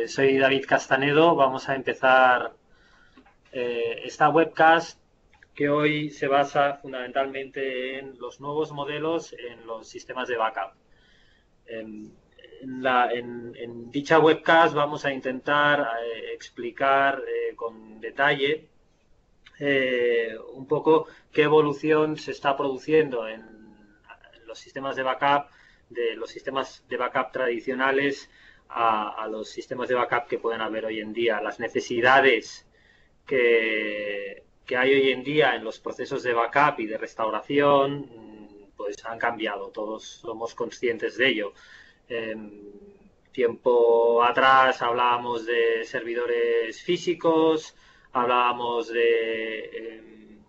Soy David Castanedo. Vamos a empezar esta webcast que hoy se basa fundamentalmente en los nuevos modelos en los sistemas de backup. En dicha webcast vamos a intentar explicar con detalle un poco qué evolución se está produciendo en los sistemas de backup, de los sistemas de backup tradicionales a los sistemas de backup que pueden haber hoy en día, las necesidades que hay hoy en día en los procesos de backup y de restauración, pues han cambiado, todos somos conscientes de ello. Tiempo atrás hablábamos de servidores físicos, hablábamos de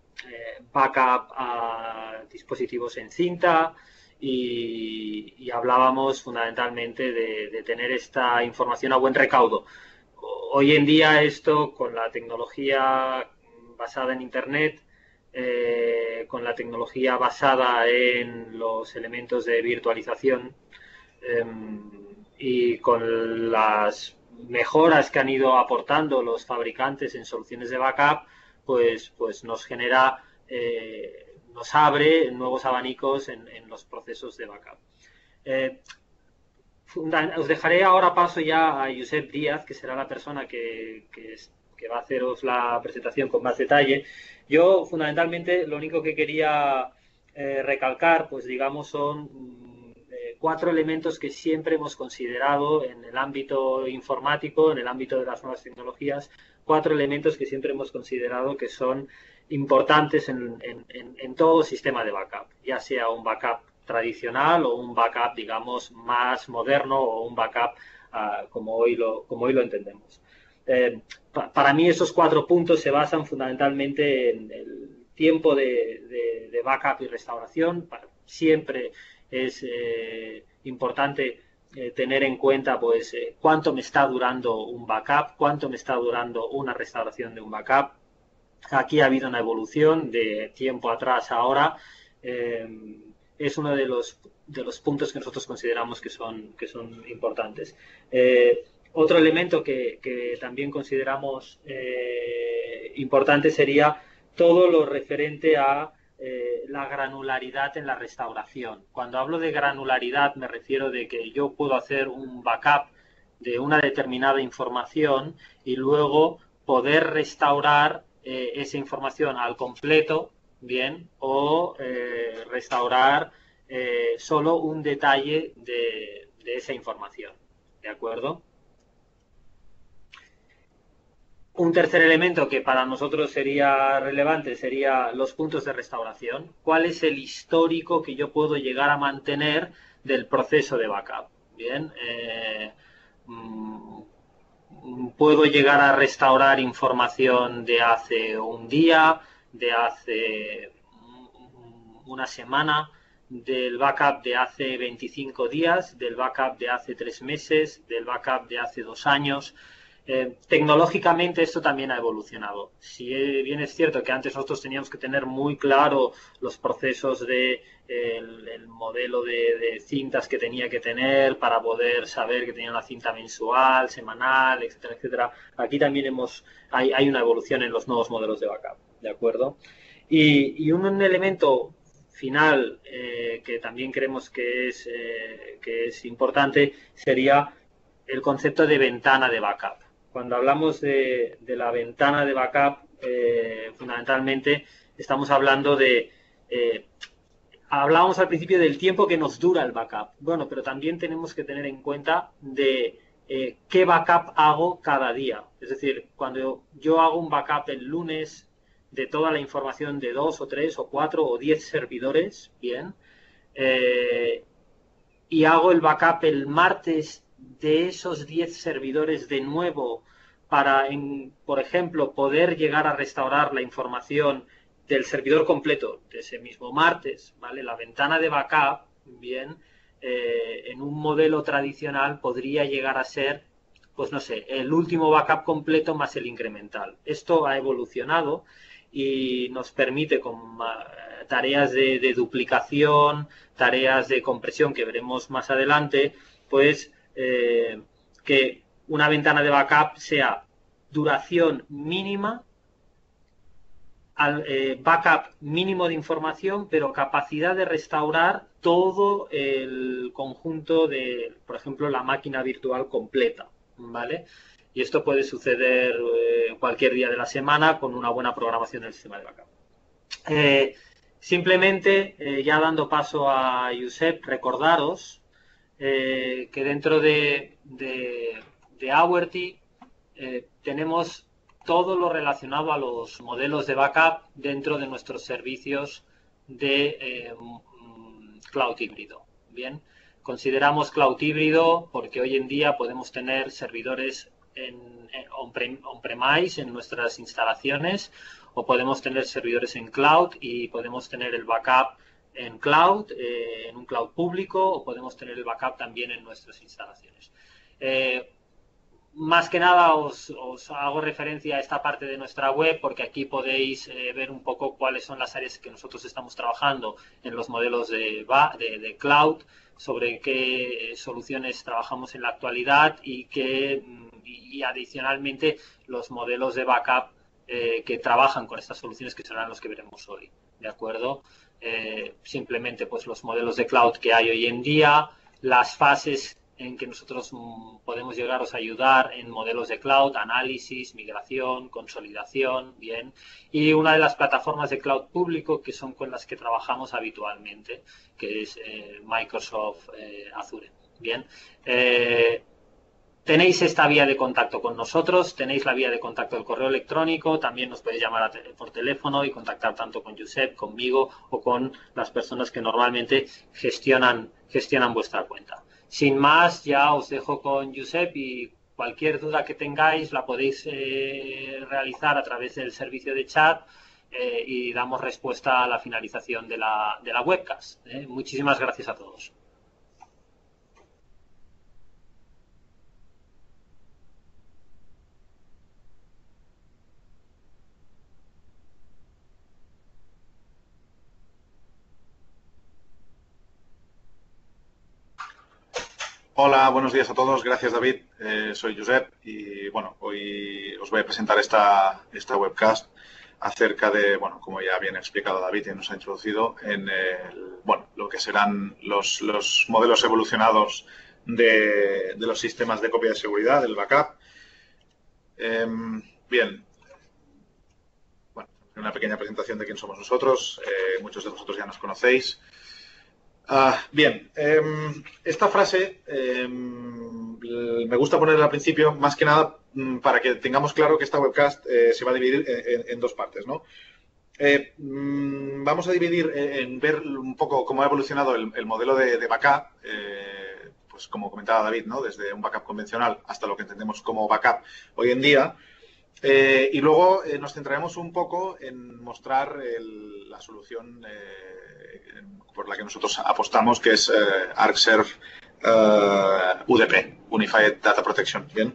backup a dispositivos en cinta y hablábamos fundamentalmente de tener esta información a buen recaudo. Hoy en día esto, con la tecnología basada en Internet, con la tecnología basada en los elementos de virtualización y con las mejoras que han ido aportando los fabricantes en soluciones de backup, pues nos genera, nos abre nuevos abanicos en los procesos de backup. Os dejaré ahora paso ya a Josep Díaz, que será la persona que va a haceros la presentación con más detalle. Yo, fundamentalmente, lo único que quería recalcar, pues digamos, son 4 elementos que siempre hemos considerado en el ámbito informático, en el ámbito de las nuevas tecnologías, 4 elementos que siempre hemos considerado que son importantes en todo sistema de backup, ya sea un backup tradicional o un backup, digamos, más moderno o un backup como hoy lo entendemos. Para mí esos 4 puntos se basan fundamentalmente en el tiempo de backup y restauración. Siempre es importante tener en cuenta pues cuánto me está durando un backup, cuánto me está durando una restauración de un backup. Aquí ha habido una evolución de tiempo atrás a ahora. Es uno de los puntos que nosotros consideramos que son importantes. Otro elemento que también consideramos importante sería todo lo referente a la granularidad en la restauración. Cuando hablo de granularidad me refiero de que yo puedo hacer un backup de una determinada información y luego poder restaurar esa información al completo, bien, o restaurar solo un detalle de esa información, ¿de acuerdo? Un tercer elemento que para nosotros sería relevante sería los puntos de restauración. ¿Cuál es el histórico que yo puedo llegar a mantener del proceso de backup? Bien, puedo llegar a restaurar información de hace un día, de hace una semana, del backup de hace 25 días, del backup de hace 3 meses, del backup de hace 2 años. Tecnológicamente esto también ha evolucionado. Si bien es cierto que antes nosotros teníamos que tener muy claro los procesos de el modelo de cintas que tenía que tener para poder saber que tenía una cinta mensual, semanal, etcétera, etcétera. Aquí también hay una evolución en los nuevos modelos de backup, ¿de acuerdo? Y un elemento final que también creemos que es importante sería el concepto de ventana de backup. Cuando hablamos de la ventana de backup, fundamentalmente estamos hablando hablábamos al principio del tiempo que nos dura el backup. Bueno, pero también tenemos que tener en cuenta de qué backup hago cada día. Es decir, cuando yo hago un backup el lunes de toda la información de 2 o 3 o 4 o 10 servidores, bien, y hago el backup el martes de esos 10 servidores de nuevo para, por ejemplo, poder llegar a restaurar la información del servidor completo de ese mismo martes, ¿vale? La ventana de backup, bien, en un modelo tradicional podría llegar a ser, pues no sé, el último backup completo más el incremental. Esto ha evolucionado y nos permite con tareas de duplicación, tareas de compresión que veremos más adelante, pues que una ventana de backup sea duración mínima, backup mínimo de información, pero capacidad de restaurar todo el conjunto de, por ejemplo, la máquina virtual completa, ¿vale? Y esto puede suceder cualquier día de la semana con una buena programación del sistema de backup. Simplemente, ya dando paso a Josep, recordaros que dentro de Awerty tenemos todo lo relacionado a los modelos de backup dentro de nuestros servicios de cloud híbrido. Bien, consideramos cloud híbrido porque hoy en día podemos tener servidores en on-premise en nuestras instalaciones, o podemos tener servidores en cloud y podemos tener el backup en cloud, en un cloud público, o podemos tener el backup también en nuestras instalaciones. Más que nada os hago referencia a esta parte de nuestra web porque aquí podéis ver un poco cuáles son las áreas que nosotros estamos trabajando en los modelos de cloud, sobre qué soluciones trabajamos en la actualidad y adicionalmente los modelos de backup que trabajan con estas soluciones, que serán los que veremos hoy, ¿de acuerdo? Simplemente pues los modelos de cloud que hay hoy en día, las fases en que nosotros podemos llegaros a ayudar en modelos de cloud, análisis, migración, consolidación, bien, y una de las plataformas de cloud público que son con las que trabajamos habitualmente, que es Microsoft Azure, bien. Tenéis esta vía de contacto con nosotros, tenéis la vía de contacto del correo electrónico, también nos podéis llamar por teléfono y contactar tanto con Josep, conmigo o con las personas que normalmente gestionan vuestra cuenta. Sin más, ya os dejo con Josep y cualquier duda que tengáis la podéis realizar a través del servicio de chat y damos respuesta a la finalización de la webcast. Muchísimas gracias a todos. Hola, buenos días a todos. Gracias, David. Soy Josep y, bueno, hoy os voy a presentar esta webcast acerca de, bueno, como ya bien explicado David y nos ha introducido, en lo que serán los modelos evolucionados de los sistemas de copia de seguridad, del backup. Bien, bueno, una pequeña presentación de quién somos nosotros. Muchos de vosotros ya nos conocéis. Bien, esta frase me gusta ponerla al principio, más que nada para que tengamos claro que esta webcast se va a dividir en dos partes, ¿no? Vamos a dividir en ver un poco cómo ha evolucionado el modelo de backup, pues como comentaba David, ¿no? Desde un backup convencional hasta lo que entendemos como backup hoy en día. Y luego nos centraremos un poco en mostrar la solución por la que nosotros apostamos, que es ArcServe UDP, Unified Data Protection. Bien.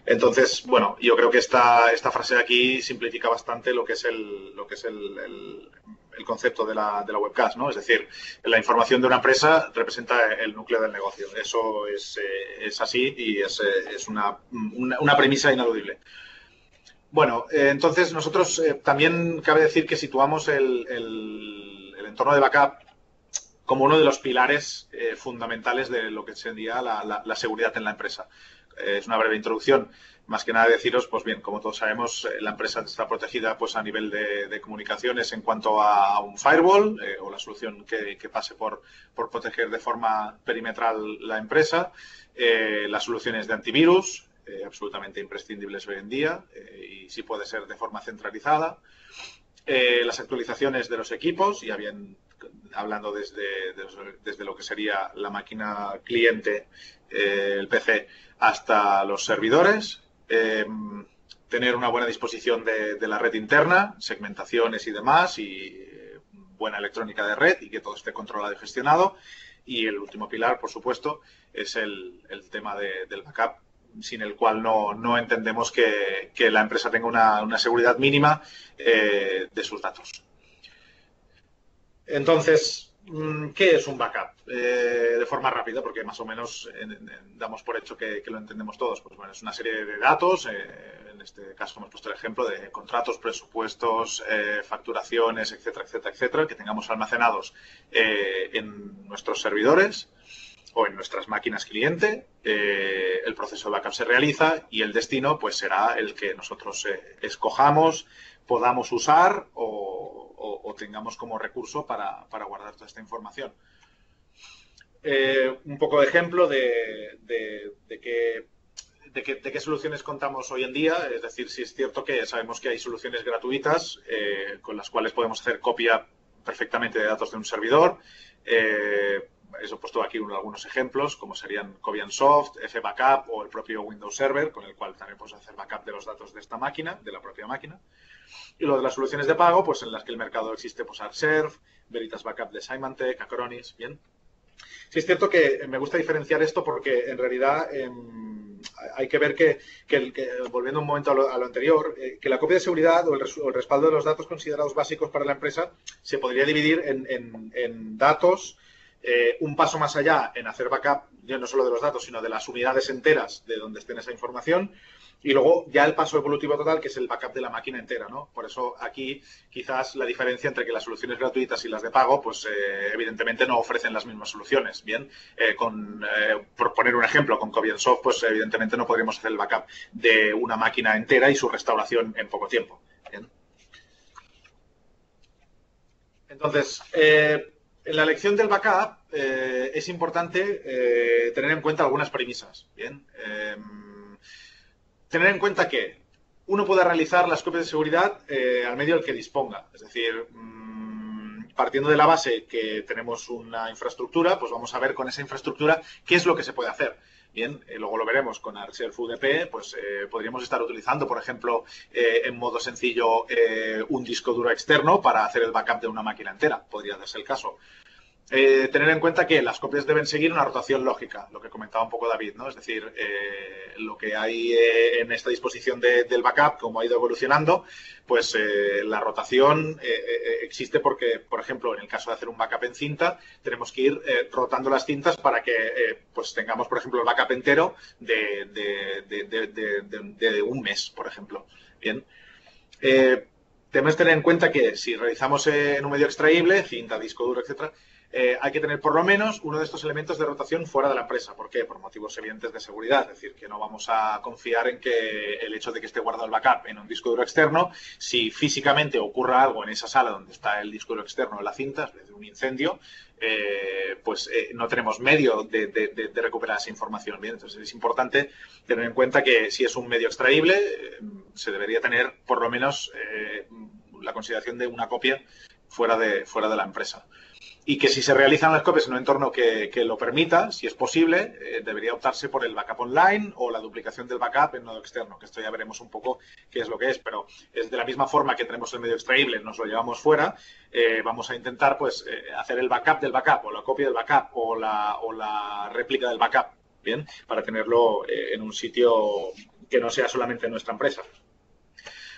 Entonces, bueno, yo creo que esta frase de aquí simplifica bastante lo que es el concepto de la webcast, ¿no? Es decir, la información de una empresa representa el núcleo del negocio. Eso es así y es una premisa ineludible. Bueno, entonces nosotros también cabe decir que situamos el entorno de backup como uno de los pilares fundamentales de lo que sería la seguridad en la empresa. Es una breve introducción. Más que nada deciros, pues bien, como todos sabemos, la empresa está protegida pues a nivel de comunicaciones en cuanto a un firewall o la solución que pase por proteger de forma perimetral la empresa, las soluciones de antivirus, absolutamente imprescindibles hoy en día y sí puede ser de forma centralizada, las actualizaciones de los equipos, ya bien hablando desde lo que sería la máquina cliente, el PC, hasta los servidores, tener una buena disposición de la red interna, segmentaciones y demás, y buena electrónica de red y que todo esté controlado y gestionado. Y el último pilar, por supuesto, es el tema del backup, sin el cual no entendemos que la empresa tenga una seguridad mínima de sus datos. Entonces, ¿Qué es un backup? De forma rápida, porque más o menos damos por hecho que lo entendemos todos. Pues bueno, es una serie de datos, en este caso hemos puesto el ejemplo de contratos, presupuestos, facturaciones, etcétera, etcétera, etcétera, que tengamos almacenados en nuestros servidores o en nuestras máquinas cliente. El proceso de backup se realiza y el destino pues será el que nosotros escojamos, podamos usar o tengamos como recurso para guardar toda esta información. Un poco de ejemplo de qué soluciones contamos hoy en día. Es decir, si es cierto que sabemos que hay soluciones gratuitas con las cuales podemos hacer copia perfectamente de datos de un servidor. He puesto aquí algunos ejemplos, como serían Cobiansoft, FBackup o el propio Windows Server, con el cual también podemos hacer backup de los datos de esta máquina, de la propia máquina. Y lo de las soluciones de pago, pues en las que el mercado existe, pues Artserv, Veritas Backup de Symantec, Acronis, bien. Sí es cierto que me gusta diferenciar esto porque en realidad hay que ver que volviendo un momento a lo anterior, que la copia de seguridad o el respaldo de los datos considerados básicos para la empresa se podría dividir en datos, un paso más allá en hacer backup, ya no solo de los datos, sino de las unidades enteras de donde estén esa información. Y luego ya el paso evolutivo total, que es el backup de la máquina entera, ¿no? Por eso aquí quizás la diferencia entre que las soluciones gratuitas y las de pago, pues evidentemente no ofrecen las mismas soluciones. Bien, por poner un ejemplo, con Cobiansoft, pues evidentemente no podríamos hacer el backup de una máquina entera y su restauración en poco tiempo. Bien. Entonces, en la elección del backup es importante tener en cuenta algunas premisas. Bien. Tener en cuenta que uno puede realizar las copias de seguridad al medio del que disponga. Es decir, partiendo de la base que tenemos una infraestructura, pues vamos a ver con esa infraestructura qué es lo que se puede hacer. Bien, luego lo veremos con Artserv UDP, pues podríamos estar utilizando, por ejemplo, en modo sencillo, un disco duro externo para hacer el backup de una máquina entera. Podría darse el caso. Tener en cuenta que las copias deben seguir una rotación lógica, lo que comentaba un poco David, ¿no? Es decir, lo que hay en esta disposición del backup, como ha ido evolucionando, pues la rotación existe porque, por ejemplo, en el caso de hacer un backup en cinta, tenemos que ir rotando las cintas para que pues tengamos, por ejemplo, el backup entero de un mes, por ejemplo. Bien. Debemos tener en cuenta que si realizamos en un medio extraíble, cinta, disco duro, etcétera, hay que tener por lo menos uno de estos elementos de rotación fuera de la empresa. ¿Por qué? Por motivos evidentes de seguridad. Es decir, que no vamos a confiar en que el hecho de que esté guardado el backup en un disco duro externo, si físicamente ocurra algo en esa sala donde está el disco duro externo de la cinta, es decir, un incendio, pues no tenemos medio de recuperar esa información. Bien, entonces es importante tener en cuenta que si es un medio extraíble, se debería tener por lo menos la consideración de una copia fuera de la empresa. Y que si se realizan las copias en un entorno que lo permita, si es posible, debería optarse por el backup online o la duplicación del backup en nodo externo, que esto ya veremos un poco qué es lo que es, pero es de la misma forma que tenemos el medio extraíble, nos lo llevamos fuera, vamos a intentar pues hacer el backup del backup o la copia del backup o la réplica del backup, bien, para tenerlo en un sitio que no sea solamente nuestra empresa.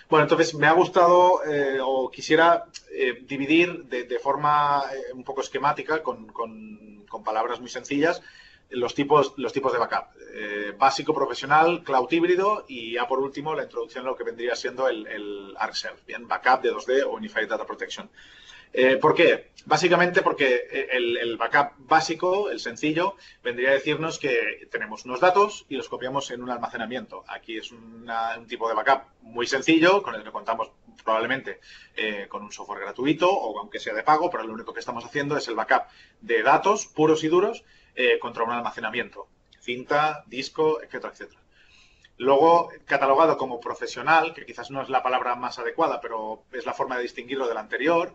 Bueno, entonces me ha gustado o quisiera dividir de forma un poco esquemática, con palabras muy sencillas, los tipos de backup. Básico, profesional, cloud híbrido y ya por último la introducción a lo que vendría siendo el Artserv, bien, backup de 2D o Unified Data Protection. ¿Por qué? Básicamente porque el backup básico, el sencillo, vendría a decirnos que tenemos unos datos y los copiamos en un almacenamiento. Aquí es un tipo de backup muy sencillo, con el que contamos probablemente con un software gratuito o aunque sea de pago, pero lo único que estamos haciendo es el backup de datos puros y duros contra un almacenamiento. Cinta, disco, etcétera, etcétera. Luego, catalogado como profesional, que quizás no es la palabra más adecuada, pero es la forma de distinguirlo del anterior,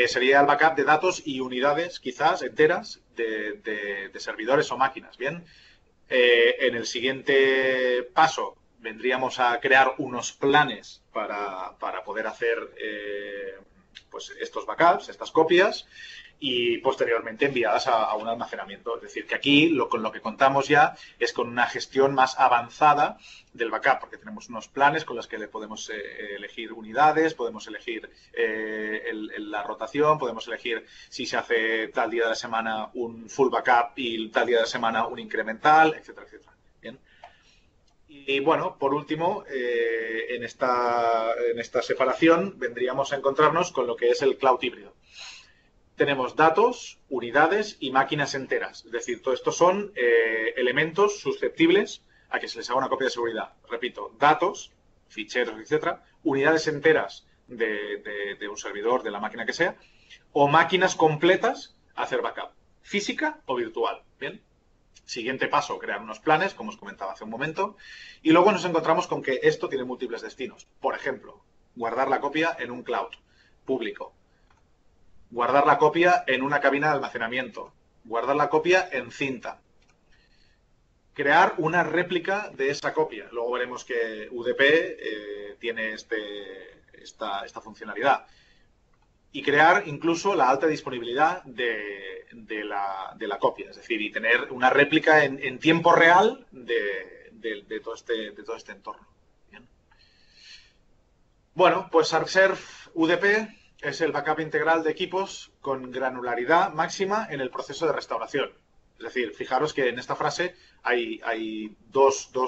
sería el backup de datos y unidades, quizás enteras, de servidores o máquinas. Bien, en el siguiente paso vendríamos a crear unos planes para poder hacer pues estos backups, estas copias. y posteriormente enviadas a un almacenamiento. Es decir, que aquí con lo que contamos ya es con una gestión más avanzada del backup, porque tenemos unos planes con los que le podemos elegir unidades, podemos elegir la rotación, podemos elegir si se hace tal día de la semana un full backup y tal día de la semana un incremental, etcétera, etcétera. Bien. Y bueno, por último, en esta separación vendríamos a encontrarnos con lo que es el cloud híbrido. Tenemos datos, unidades y máquinas enteras. Es decir, todo esto son elementos susceptibles a que se les haga una copia de seguridad. Repito, datos, ficheros, etcétera, unidades enteras de un servidor, de la máquina que sea, o máquinas completas a hacer backup, física o virtual. Bien. Siguiente paso, crear unos planes, como os comentaba hace un momento, y luego nos encontramos con que esto tiene múltiples destinos. Por ejemplo, guardar la copia en un cloud público, guardar la copia en una cabina de almacenamiento, guardar la copia en cinta, crear una réplica de esa copia. Luego veremos que UDP tiene esta funcionalidad. Y crear incluso la alta disponibilidad de la copia, es decir, y tener una réplica en tiempo real de todo este entorno. Bien. Bueno, pues ArcServe UDP es el backup integral de equipos con granularidad máxima en el proceso de restauración. Es decir, fijaros que en esta frase hay dos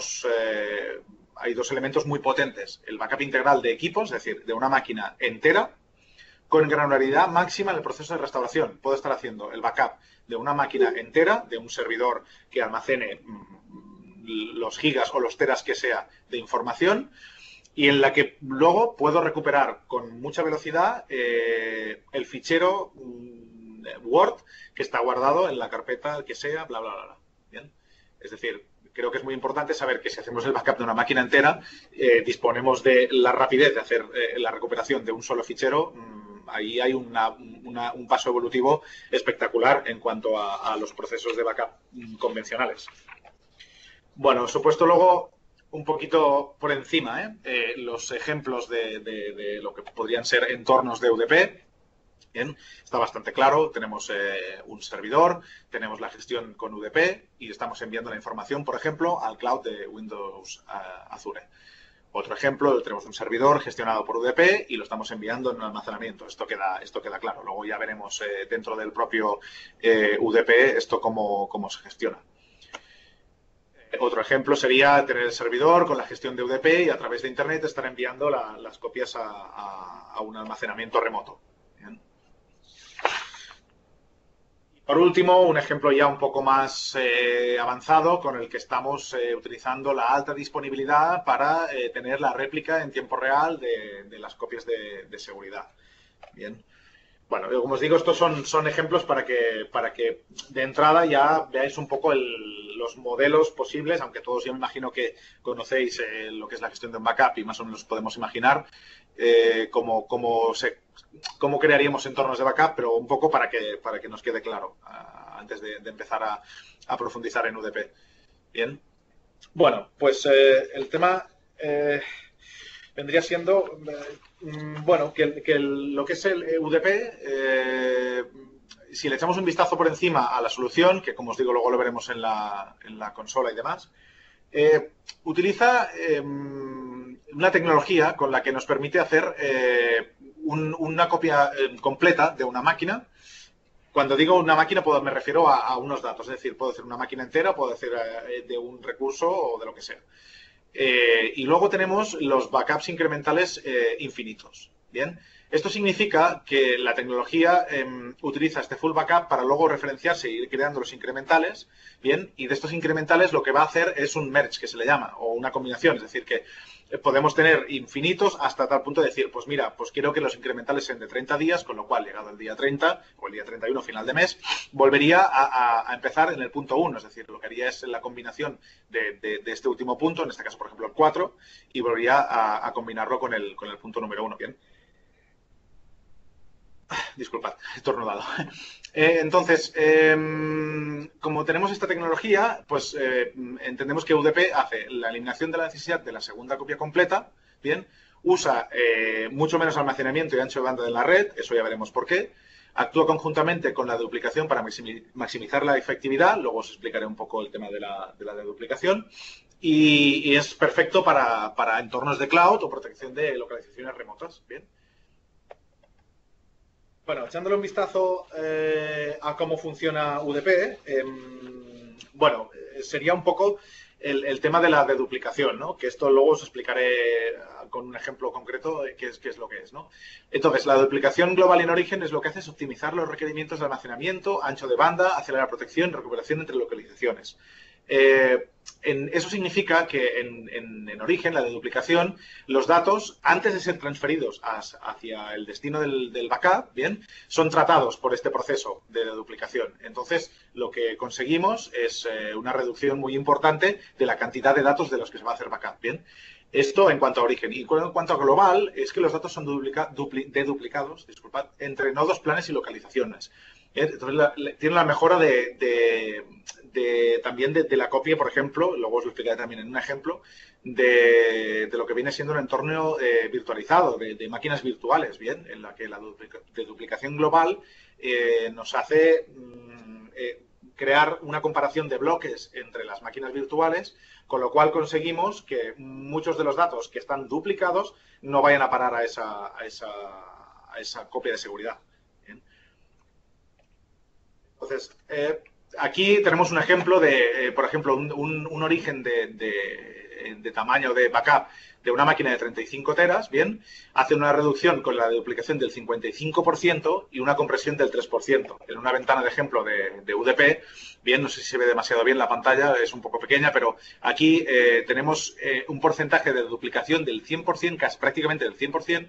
elementos muy potentes. El backup integral de equipos, es decir, de una máquina entera, con granularidad máxima en el proceso de restauración. Puedo estar haciendo el backup de una máquina entera, de un servidor que almacene los gigas o los teras que sea de información, y en la que luego puedo recuperar con mucha velocidad el fichero Word que está guardado en la carpeta que sea, bla, bla, bla, bla. ¿Bien? Es decir, creo que es muy importante saber que si hacemos el backup de una máquina entera, disponemos de la rapidez de hacer la recuperación de un solo fichero. Ahí hay un paso evolutivo espectacular en cuanto a los procesos de backup convencionales. Bueno, os he puesto luego un poquito por encima los ejemplos de lo que podrían ser entornos de UDP. Bien, está bastante claro. Tenemos un servidor, tenemos la gestión con UDP y estamos enviando la información, por ejemplo, al cloud de Windows Azure. Otro ejemplo, tenemos un servidor gestionado por UDP y lo estamos enviando en un almacenamiento. Esto queda claro. Luego ya veremos dentro del propio UDP esto cómo se gestiona. Otro ejemplo sería tener el servidor con la gestión de UDP y a través de Internet estar enviando las copias a un almacenamiento remoto. Bien. Por último, un ejemplo ya un poco más avanzado con el que estamos utilizando la alta disponibilidad para tener la réplica en tiempo real de las copias de seguridad. Bien. Bueno, como os digo, estos son ejemplos para que de entrada ya veáis un poco los modelos posibles, aunque todos yo me imagino que conocéis lo que es la gestión de un backup y más o menos podemos imaginar cómo crearíamos entornos de backup, pero un poco para que nos quede claro antes de empezar a profundizar en UDP. Bien. Bueno, pues el tema vendría siendo, bueno, que lo que es el UDP, si le echamos un vistazo por encima a la solución, que como os digo luego lo veremos en la consola y demás, utiliza una tecnología con la que nos permite hacer una copia completa de una máquina. Cuando digo una máquina me refiero a unos datos, es decir, puedo hacer una máquina entera, puedo hacer de un recurso o de lo que sea. Y luego tenemos los backups incrementales infinitos. Bien, esto significa que la tecnología utiliza este full backup para luego referenciarse e ir creando los incrementales. Bien, y de estos incrementales lo que va a hacer es un merge, que se le llama, o una combinación. Es decir, que podemos tener infinitos hasta tal punto de decir, pues mira, pues quiero que los incrementales sean de 30 días, con lo cual, llegado el día 30 o el día 31, final de mes, volvería a empezar en el punto 1. Es decir, lo que haría es la combinación de este último punto, en este caso, por ejemplo, el 4, y volvería a combinarlo con el punto número 1. Bien. Disculpad, he estornudado. Entonces, como tenemos esta tecnología, pues entendemos que UDP hace la eliminación de la necesidad de la segunda copia completa, bien, usa mucho menos almacenamiento y ancho de banda de la red, eso ya veremos por qué. actúa conjuntamente con la duplicación para maximizar la efectividad. Luego os explicaré un poco el tema de la deduplicación. Y es perfecto para entornos de cloud o protección de localizaciones remotas. Bien. Bueno, echándole un vistazo a cómo funciona UDP, bueno, sería un poco el tema de la deduplicación, ¿no? Que esto luego os explicaré con un ejemplo concreto qué es lo que es, ¿no? Entonces, la duplicación global en origen es lo que hace es optimizar los requerimientos de almacenamiento, ancho de banda, acelerar protección, recuperación entre localizaciones. Eso significa que en origen, la deduplicación, los datos, antes de ser transferidos hacia el destino del backup, bien, son tratados por este proceso de deduplicación. Entonces, lo que conseguimos es una reducción muy importante de la cantidad de datos de los que se va a hacer backup, bien. Esto en cuanto a origen. Y en cuanto a global, es que los datos son deduplicados, disculpad, entre nodos, planes y localizaciones. Entonces, tiene la mejora también de la copia, por ejemplo, luego os lo explicaré también en un ejemplo, de lo que viene siendo un entorno virtualizado, de máquinas virtuales, bien, en la que la deduplicación global nos hace crear una comparación de bloques entre las máquinas virtuales, con lo cual conseguimos que muchos de los datos que están duplicados no vayan a parar a esa copia de seguridad. Bien. Entonces, aquí tenemos un ejemplo de, por ejemplo, un origen de tamaño de backup de una máquina de 35 teras, bien, hace una reducción con la duplicación del 55% y una compresión del 3%. En una ventana de ejemplo de UDP, bien, no sé si se ve demasiado bien la pantalla, es un poco pequeña, pero aquí tenemos un porcentaje de duplicación del 100%, casi prácticamente del 100%,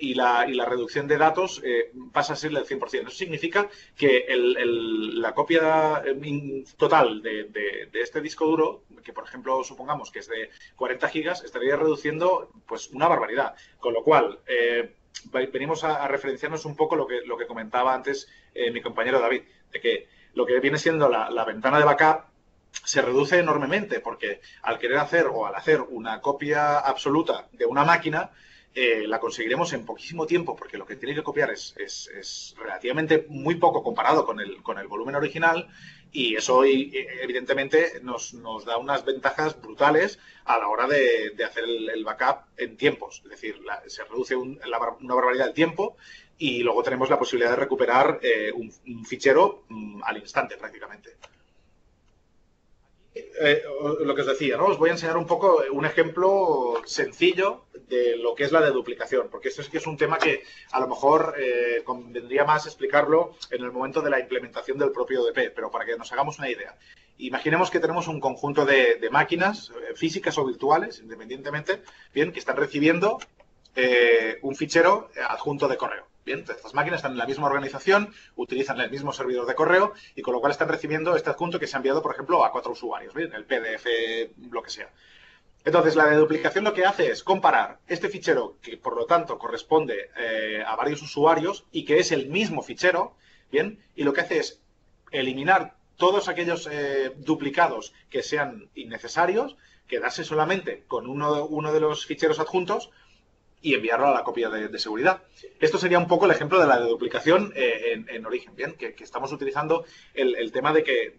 y la reducción de datos pasa a ser del 100%. Eso significa que la copia total de este disco duro, que por ejemplo supongamos que es de 40 gigas, estaría reduciendo pues una barbaridad. Con lo cual, venimos a referenciarnos un poco lo que comentaba antes mi compañero David, de que lo que viene siendo la ventana de backup se reduce enormemente, porque al querer hacer o al hacer una copia absoluta de una máquina, la conseguiremos en poquísimo tiempo, porque lo que tiene que copiar es relativamente muy poco comparado con el volumen original, y eso evidentemente nos da unas ventajas brutales a la hora de hacer el backup en tiempos. Es decir, se reduce una barbaridad el tiempo, y luego tenemos la posibilidad de recuperar un fichero al instante prácticamente. Lo que os decía, ¿no? Os voy a enseñar un poco un ejemplo sencillo de lo que es la deduplicación, porque esto es que es un tema que a lo mejor convendría más explicarlo en el momento de la implementación del propio UDP, pero para que nos hagamos una idea. Imaginemos que tenemos un conjunto de máquinas físicas o virtuales, independientemente, bien, que están recibiendo un fichero adjunto de correo. Bien, estas máquinas están en la misma organización, utilizan el mismo servidor de correo, y con lo cual están recibiendo este adjunto que se ha enviado, por ejemplo, a 4 usuarios, ¿bien? El PDF, lo que sea. Entonces, la deduplicación lo que hace es comparar este fichero, que por lo tanto corresponde a varios usuarios y que es el mismo fichero, ¿bien? Y lo que hace es eliminar todos aquellos duplicados que sean innecesarios, quedarse solamente con uno de los ficheros adjuntos y enviarlo a la copia de seguridad. Esto sería un poco el ejemplo de la deduplicación en origen, ¿bien? Que estamos utilizando el tema de que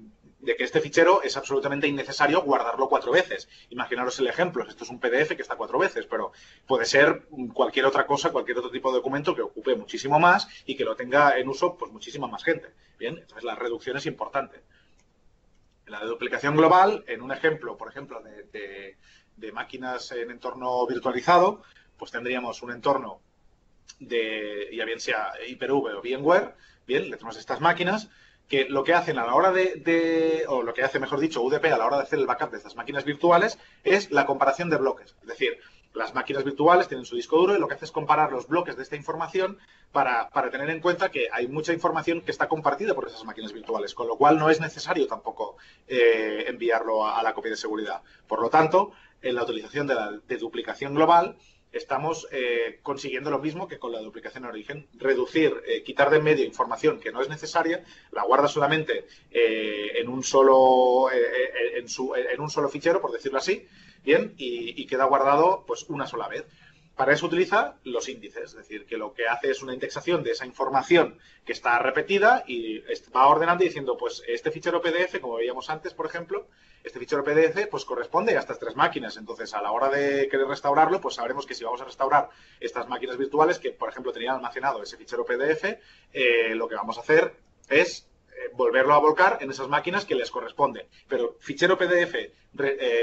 este fichero es absolutamente innecesario guardarlo 4 veces. Imaginaros el ejemplo, esto es un PDF que está 4 veces, pero puede ser cualquier otra cosa, cualquier otro tipo de documento que ocupe muchísimo más y que lo tenga en uso pues muchísima más gente. Bien, entonces la reducción es importante. La deduplicación global, en un ejemplo, por ejemplo, de máquinas en entorno virtualizado, pues tendríamos un entorno ya bien sea Hyper-V o VMware, bien, le tenemos estas máquinas que lo que hacen a la hora o lo que hace, mejor dicho, UDP a la hora de hacer el backup de estas máquinas virtuales es la comparación de bloques. Es decir, las máquinas virtuales tienen su disco duro y lo que hace es comparar los bloques de esta información para tener en cuenta que hay mucha información que está compartida por esas máquinas virtuales, con lo cual no es necesario tampoco enviarlo a la copia de seguridad. Por lo tanto, en la utilización de la deduplicación global, estamos consiguiendo lo mismo que con la duplicación en origen. Reducir, quitar de en medio información que no es necesaria, la guarda solamente en un solo fichero, por decirlo así, bien, y queda guardado pues una sola vez. para eso utiliza los índices, es decir, que lo que hace es una indexación de esa información que está repetida y va ordenando y diciendo, pues este fichero PDF, como veíamos antes, por ejemplo, este fichero PDF pues corresponde a estas 3 máquinas. Entonces, a la hora de querer restaurarlo, pues sabremos que si vamos a restaurar estas máquinas virtuales que, por ejemplo, tenían almacenado ese fichero PDF, lo que vamos a hacer es volverlo a volcar en esas máquinas que les corresponden. Pero fichero PDF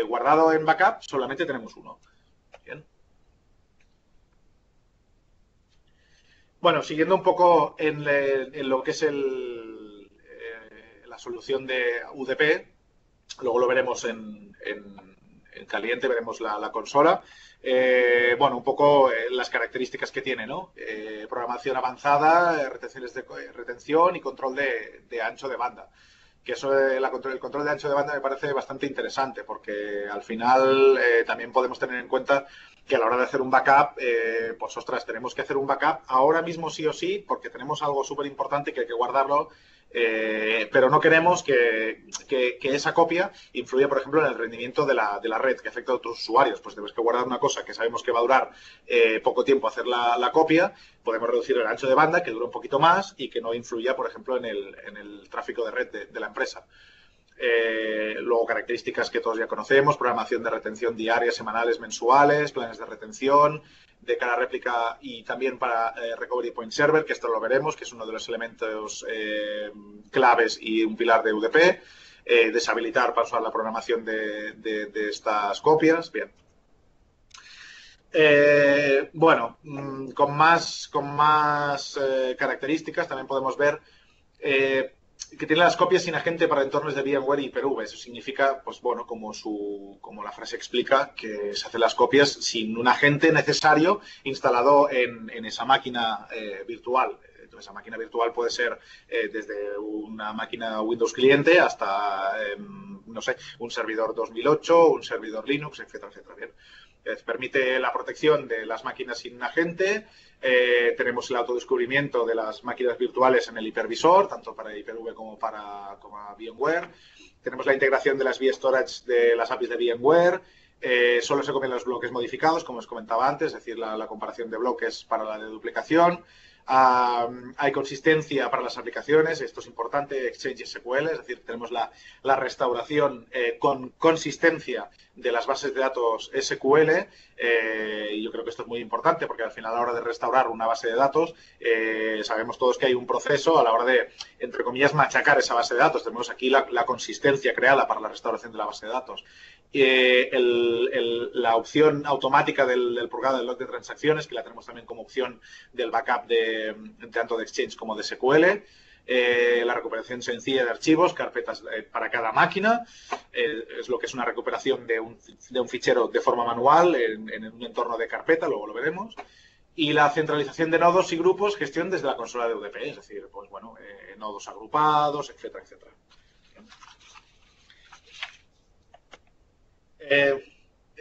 guardado en backup solamente tenemos uno. Bien. Bueno, siguiendo un poco en lo que es la solución de UDP, luego lo veremos en caliente, veremos la consola. Bueno, un poco las características que tiene, ¿no? Programación avanzada, retención y control de ancho de banda. Que eso, el control de ancho de banda me parece bastante interesante porque al final también podemos tener en cuenta que a la hora de hacer un backup, pues ostras, tenemos que hacer un backup ahora mismo sí o sí porque tenemos algo súper importante que hay que guardarlo, pero no queremos que esa copia influya, por ejemplo, en el rendimiento de la red, que afecta a otros usuarios. Pues tenemos que guardar una cosa que sabemos que va a durar poco tiempo hacer la copia, podemos reducir el ancho de banda, que dure un poquito más y que no influya, por ejemplo, en el tráfico de red de la empresa. Luego características que todos ya conocemos, programación de retención diaria, semanales, mensuales, planes de retención de cada réplica y también para Recovery Point Server, que esto lo veremos, que es uno de los elementos claves y un pilar de UDP. Deshabilitar para usar la programación de estas copias. Bien. Bueno, con más características también podemos ver que tiene las copias sin agente para entornos de VMware y Hyper-V. Eso significa, pues bueno, como la frase explica, que se hacen las copias sin un agente necesario instalado en esa máquina virtual. Entonces, esa máquina virtual puede ser desde una máquina Windows cliente hasta, no sé, un servidor 2008, un servidor Linux, etcétera, etcétera. Bien. Permite la protección de las máquinas sin agente. Tenemos el autodescubrimiento de las máquinas virtuales en el hipervisor, tanto para Hyper-V como para VMware. Tenemos la integración de las vStorage de las APIs de VMware. Solo se copian los bloques modificados, como os comentaba antes, es decir, la comparación de bloques para la deduplicación. Hay consistencia para las aplicaciones, esto es importante, Exchange SQL, es decir, tenemos la restauración con consistencia de las bases de datos SQL, y yo creo que esto es muy importante porque al final a la hora de restaurar una base de datos sabemos todos que hay un proceso a la hora de, entre comillas, machacar esa base de datos. Tenemos aquí la consistencia creada para la restauración de la base de datos. La opción automática del purgado del log de transacciones, que la tenemos también como opción del backup tanto de Exchange como de SQL. La recuperación sencilla de archivos, carpetas para cada máquina, es lo que es una recuperación de un fichero de forma manual en un entorno de carpeta, luego lo veremos. Y la centralización de nodos y grupos, gestión desde la consola de UDP, es decir, pues bueno, nodos agrupados, etcétera, etcétera.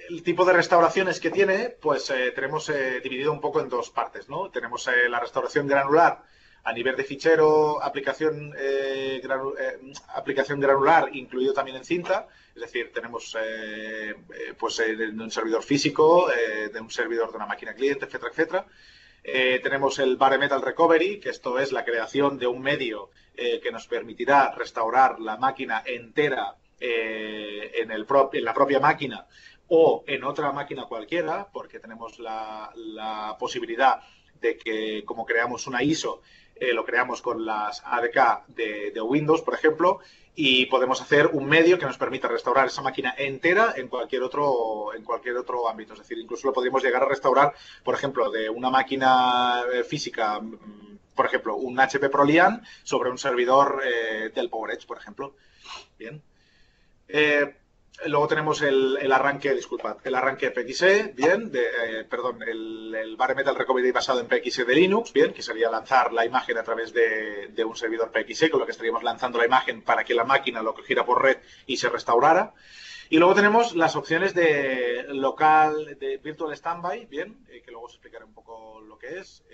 El tipo de restauraciones que tiene, pues tenemos dividido un poco en dos partes, ¿no? Tenemos la restauración granular a nivel de fichero, aplicación granular, incluido también en cinta, es decir, tenemos pues de un servidor físico, de un servidor de una máquina cliente, etcétera, etcétera. Tenemos el Bare Metal Recovery, que esto es la creación de un medio que nos permitirá restaurar la máquina entera en la propia máquina o en otra máquina cualquiera, porque tenemos la posibilidad de que, como creamos una ISO, lo creamos con las ADK de Windows, por ejemplo, y podemos hacer un medio que nos permita restaurar esa máquina entera en cualquier otro ámbito. Es decir, incluso lo podríamos llegar a restaurar, por ejemplo, de una máquina física, por ejemplo, un HP ProLiant sobre un servidor del PowerEdge, por ejemplo. Bien. Luego tenemos el arranque PXE, bien, el Bare Metal Recovery basado en PXE de Linux, bien, que sería lanzar la imagen a través de un servidor PXE, con lo que estaríamos lanzando la imagen para que la máquina lo cogiera por red y se restaurara. Y luego tenemos las opciones de Virtual Standby, bien, que luego os explicaré un poco lo que es,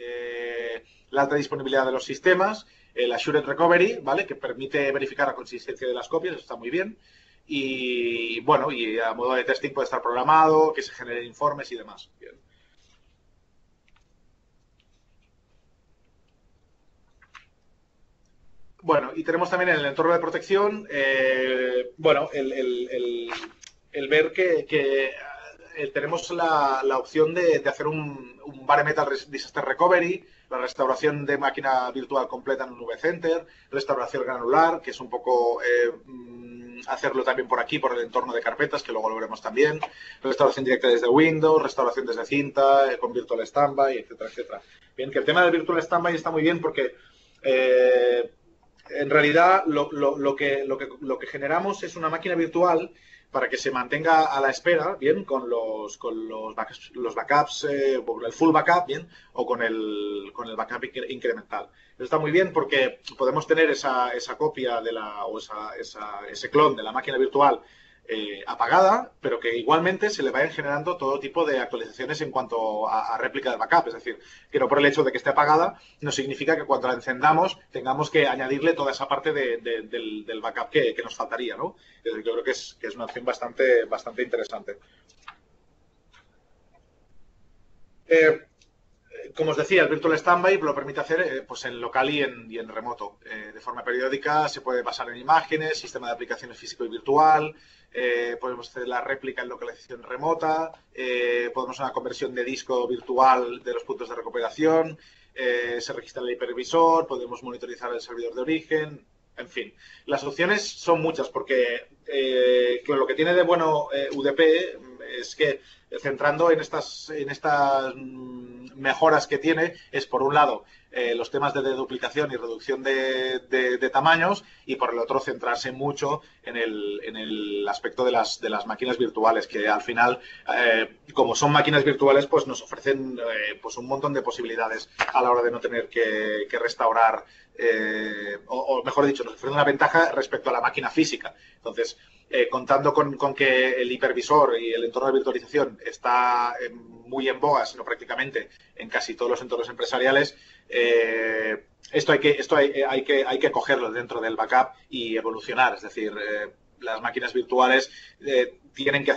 la alta disponibilidad de los sistemas, el Assured Recovery, ¿vale?, que permite verificar la consistencia de las copias, eso está muy bien. Y bueno, y a modo de testing puede estar programado, que se generen informes y demás. Bien. Bueno, y tenemos también en el entorno de protección, bueno, el ver que tenemos la opción de hacer un Bare Metal Disaster Recovery, la restauración de máquina virtual completa en un V-Center, restauración granular, que es un poco hacerlo también por aquí, por el entorno de carpetas, que luego lo veremos también, restauración directa desde Windows, restauración desde cinta, con Virtual Standby, etcétera, etcétera. Bien, que el tema del Virtual Standby está muy bien porque en realidad lo que generamos es una máquina virtual para que se mantenga a la espera, bien, con los backups, el full backup, bien, o con el backup incremental. Eso está muy bien porque podemos tener esa copia o ese clon de la máquina virtual apagada, pero que igualmente se le vayan generando todo tipo de actualizaciones en cuanto a réplica del backup. Es decir, que no por el hecho de que esté apagada no significa que cuando la encendamos tengamos que añadirle toda esa parte del backup que nos faltaría, ¿no? Yo creo que es una opción bastante interesante. Como os decía, el Virtual Standby lo permite hacer pues en local y en remoto. De forma periódica se puede basar en imágenes, sistema de aplicaciones físico y virtual, podemos hacer la réplica en localización remota, podemos hacer una conversión de disco virtual de los puntos de recuperación, se registra el hipervisor, podemos monitorizar el servidor de origen, en fin. Las opciones son muchas porque lo que tiene de bueno UDP es que centrando en estas mejoras que tiene es, por un lado, los temas de deduplicación y reducción de tamaños y, por el otro, centrarse mucho en el aspecto de las máquinas virtuales, que al final, como son máquinas virtuales, pues nos ofrecen pues un montón de posibilidades a la hora de no tener que restaurar, o mejor dicho, nos ofrecen una ventaja respecto a la máquina física. Entonces, contando con que el hipervisor y el entorno de virtualización está muy en boga, sino prácticamente en casi todos los entornos empresariales, esto hay que cogerlo dentro del backup y evolucionar. Es decir, las máquinas virtuales tienen que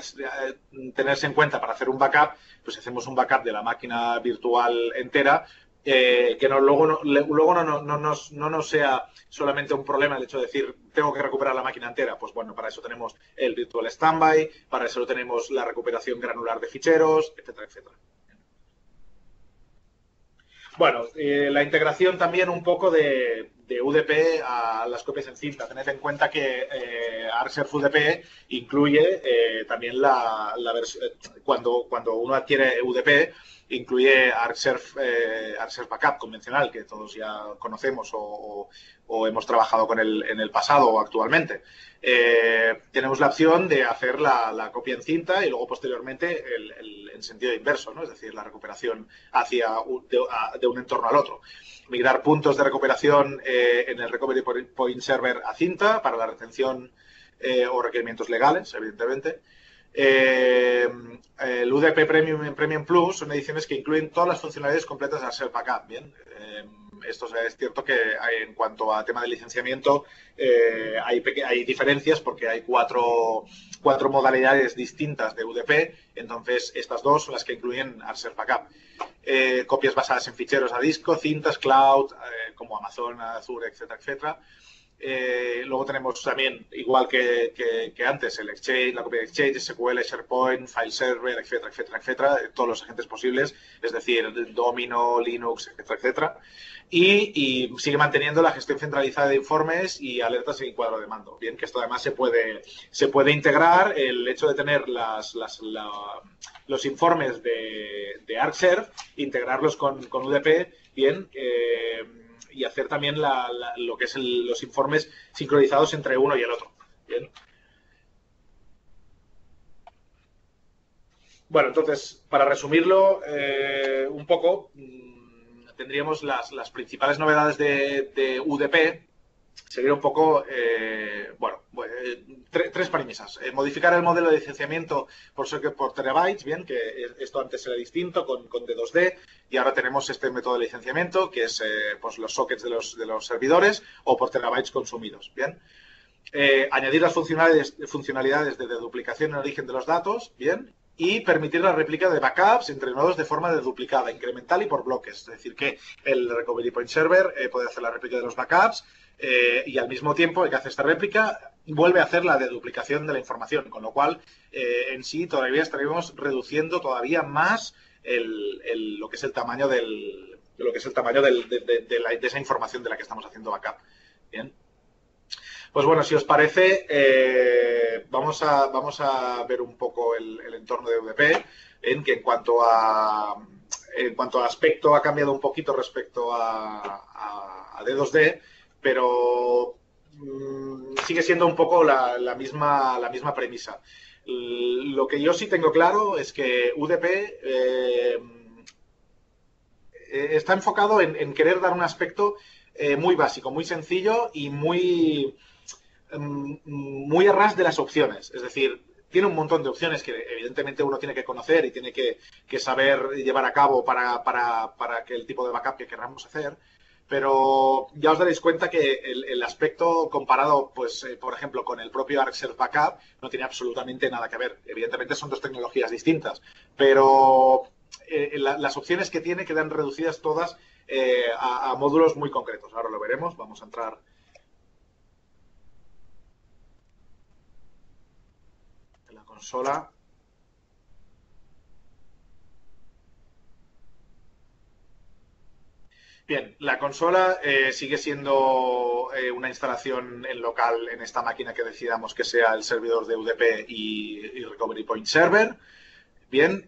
tenerse en cuenta para hacer un backup. Pues hacemos un backup de la máquina virtual entera, que luego no nos sea solamente un problema el hecho de decir tengo que recuperar la máquina entera. Pues bueno, para eso tenemos el Virtual Standby, para eso tenemos la recuperación granular de ficheros, etcétera, etcétera. Bueno, la integración también un poco de UDP a las copias en cinta. Tened en cuenta que Arcserve UDP incluye también cuando uno adquiere UDP, incluye Arcserve Backup convencional, que todos ya conocemos o hemos trabajado con él en el pasado o actualmente. Tenemos la opción de hacer la copia en cinta y luego posteriormente en sentido inverso, ¿no? Es decir, la recuperación de un entorno al otro. Migrar puntos de recuperación en el Recovery Point Server a cinta para la retención o requerimientos legales, evidentemente. El UDP Premium y Premium Plus son ediciones que incluyen todas las funcionalidades completas de Arcserve Backup. Bien, esto es cierto que en cuanto a tema de licenciamiento hay diferencias porque hay cuatro modalidades distintas de UDP. Entonces estas dos son las que incluyen Arcserve Backup. Copias basadas en ficheros a disco, cintas, cloud, como Amazon, Azure, etcétera, etcétera. Luego tenemos también, igual que antes, el Exchange, la copia de Exchange, SQL, SharePoint, File Server, etcétera, etcétera, etcétera, todos los agentes posibles, es decir, Domino, Linux, etcétera, etcétera. Y sigue manteniendo la gestión centralizada de informes y alertas en cuadro de mando. Bien, que esto además se puede integrar el hecho de tener los informes de Arcserve, integrarlos con UDP, bien, y hacer también lo que es los informes sincronizados entre uno y el otro. Bien. Bueno, entonces, para resumirlo un poco, tendríamos las principales novedades de UDP. Sería un poco, tres premisas. Modificar el modelo de licenciamiento por terabytes, bien, que esto antes era distinto con D2D, y ahora tenemos este método de licenciamiento, que es pues los sockets de los servidores o por terabytes consumidos, bien. Añadir las funcionalidades de deduplicación en origen de los datos, bien, y permitir la réplica de backups entre nodos de forma deduplicada, incremental y por bloques. Es decir, que el Recovery Point Server puede hacer la réplica de los backups y al mismo tiempo el que hace esta réplica vuelve a hacer la deduplicación de la información, con lo cual en sí todavía estaríamos reduciendo todavía más lo que es el tamaño de esa información de la que estamos haciendo backup. Bien. Pues bueno, si os parece, vamos a ver un poco el entorno de UDP, en que en cuanto a aspecto ha cambiado un poquito respecto a D2D, pero sigue siendo un poco la misma premisa. Lo que yo sí tengo claro es que UDP está enfocado en querer dar un aspecto muy básico, muy sencillo y muy a ras de las opciones. Es decir, tiene un montón de opciones que evidentemente uno tiene que conocer y tiene que saber llevar a cabo para que el tipo de backup que queramos hacer. Pero ya os daréis cuenta que el aspecto comparado, pues, por ejemplo, con el propio ArcServe Backup, no tiene absolutamente nada que ver. Evidentemente son dos tecnologías distintas, pero las opciones que tiene quedan reducidas todas a módulos muy concretos. Ahora lo veremos. Vamos a entrar en la consola. Bien, la consola sigue siendo una instalación en local en esta máquina que decidamos que sea el servidor de UDP y Recovery Point Server. Bien,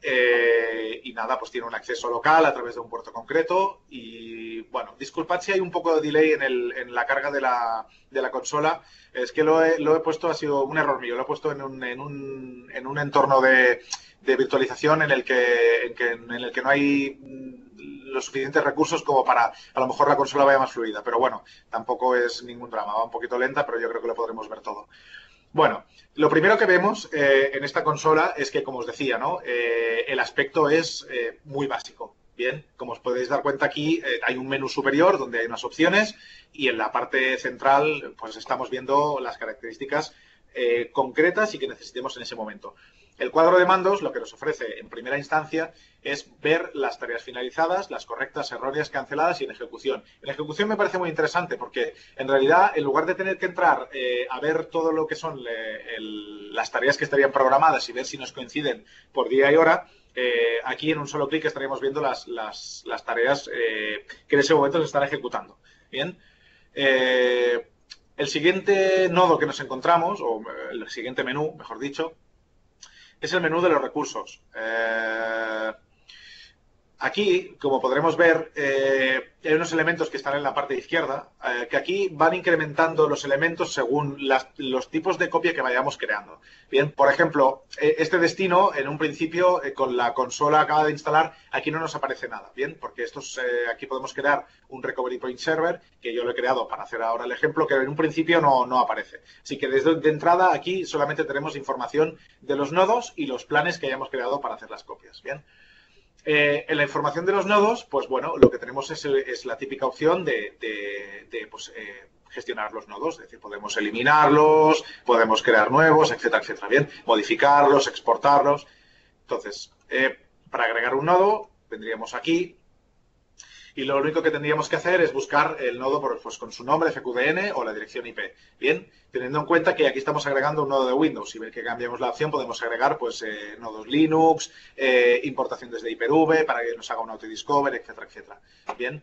y nada, pues tiene un acceso local a través de un puerto concreto y, bueno, disculpad si hay un poco de delay en la carga de la consola. Es que lo he puesto, ha sido un error mío, lo he puesto en un entorno de virtualización en el que no hay los suficientes recursos como para a lo mejor la consola vaya más fluida. Pero bueno, tampoco es ningún drama, va un poquito lenta, pero yo creo que lo podremos ver todo. Bueno, lo primero que vemos en esta consola es que, como os decía, ¿no? El aspecto es muy básico. Bien, como os podéis dar cuenta aquí, hay un menú superior donde hay unas opciones y en la parte central pues estamos viendo las características concretas y que necesitemos en ese momento. El cuadro de mandos lo que nos ofrece en primera instancia es ver las tareas finalizadas, las correctas, erróneas, canceladas y en ejecución. En ejecución me parece muy interesante porque en realidad en lugar de tener que entrar a ver todo lo que son las tareas que estarían programadas y ver si nos coinciden por día y hora, aquí en un solo clic estaríamos viendo las tareas que en ese momento se están ejecutando. Bien. El siguiente nodo que nos encontramos, o el siguiente menú, mejor dicho, es el menú de los recursos. Aquí, como podremos ver, hay unos elementos que están en la parte izquierda, que aquí van incrementando los elementos según los tipos de copia que vayamos creando. Bien, por ejemplo, este destino, en un principio, con la consola acabada de instalar, aquí no nos aparece nada, ¿bien? Porque aquí podemos crear un Recovery Point Server, que yo lo he creado para hacer ahora el ejemplo, que en un principio no aparece. Así que desde de entrada aquí solamente tenemos información de los nodos y los planes que hayamos creado para hacer las copias, ¿bien? En la información de los nodos, pues bueno, lo que tenemos es la típica opción de gestionar los nodos. Es decir, podemos eliminarlos, podemos crear nuevos, etcétera, etcétera. Bien, modificarlos, exportarlos. Entonces, para agregar un nodo, vendríamos aquí y lo único que tendríamos que hacer es buscar el nodo con su nombre, FQDN o la dirección IP. Bien, teniendo en cuenta que aquí estamos agregando un nodo de Windows. Si ven que cambiamos la opción, podemos agregar pues nodos Linux, importación desde Hyper-V para que nos haga un autodiscover, etcétera, etcétera. Bien.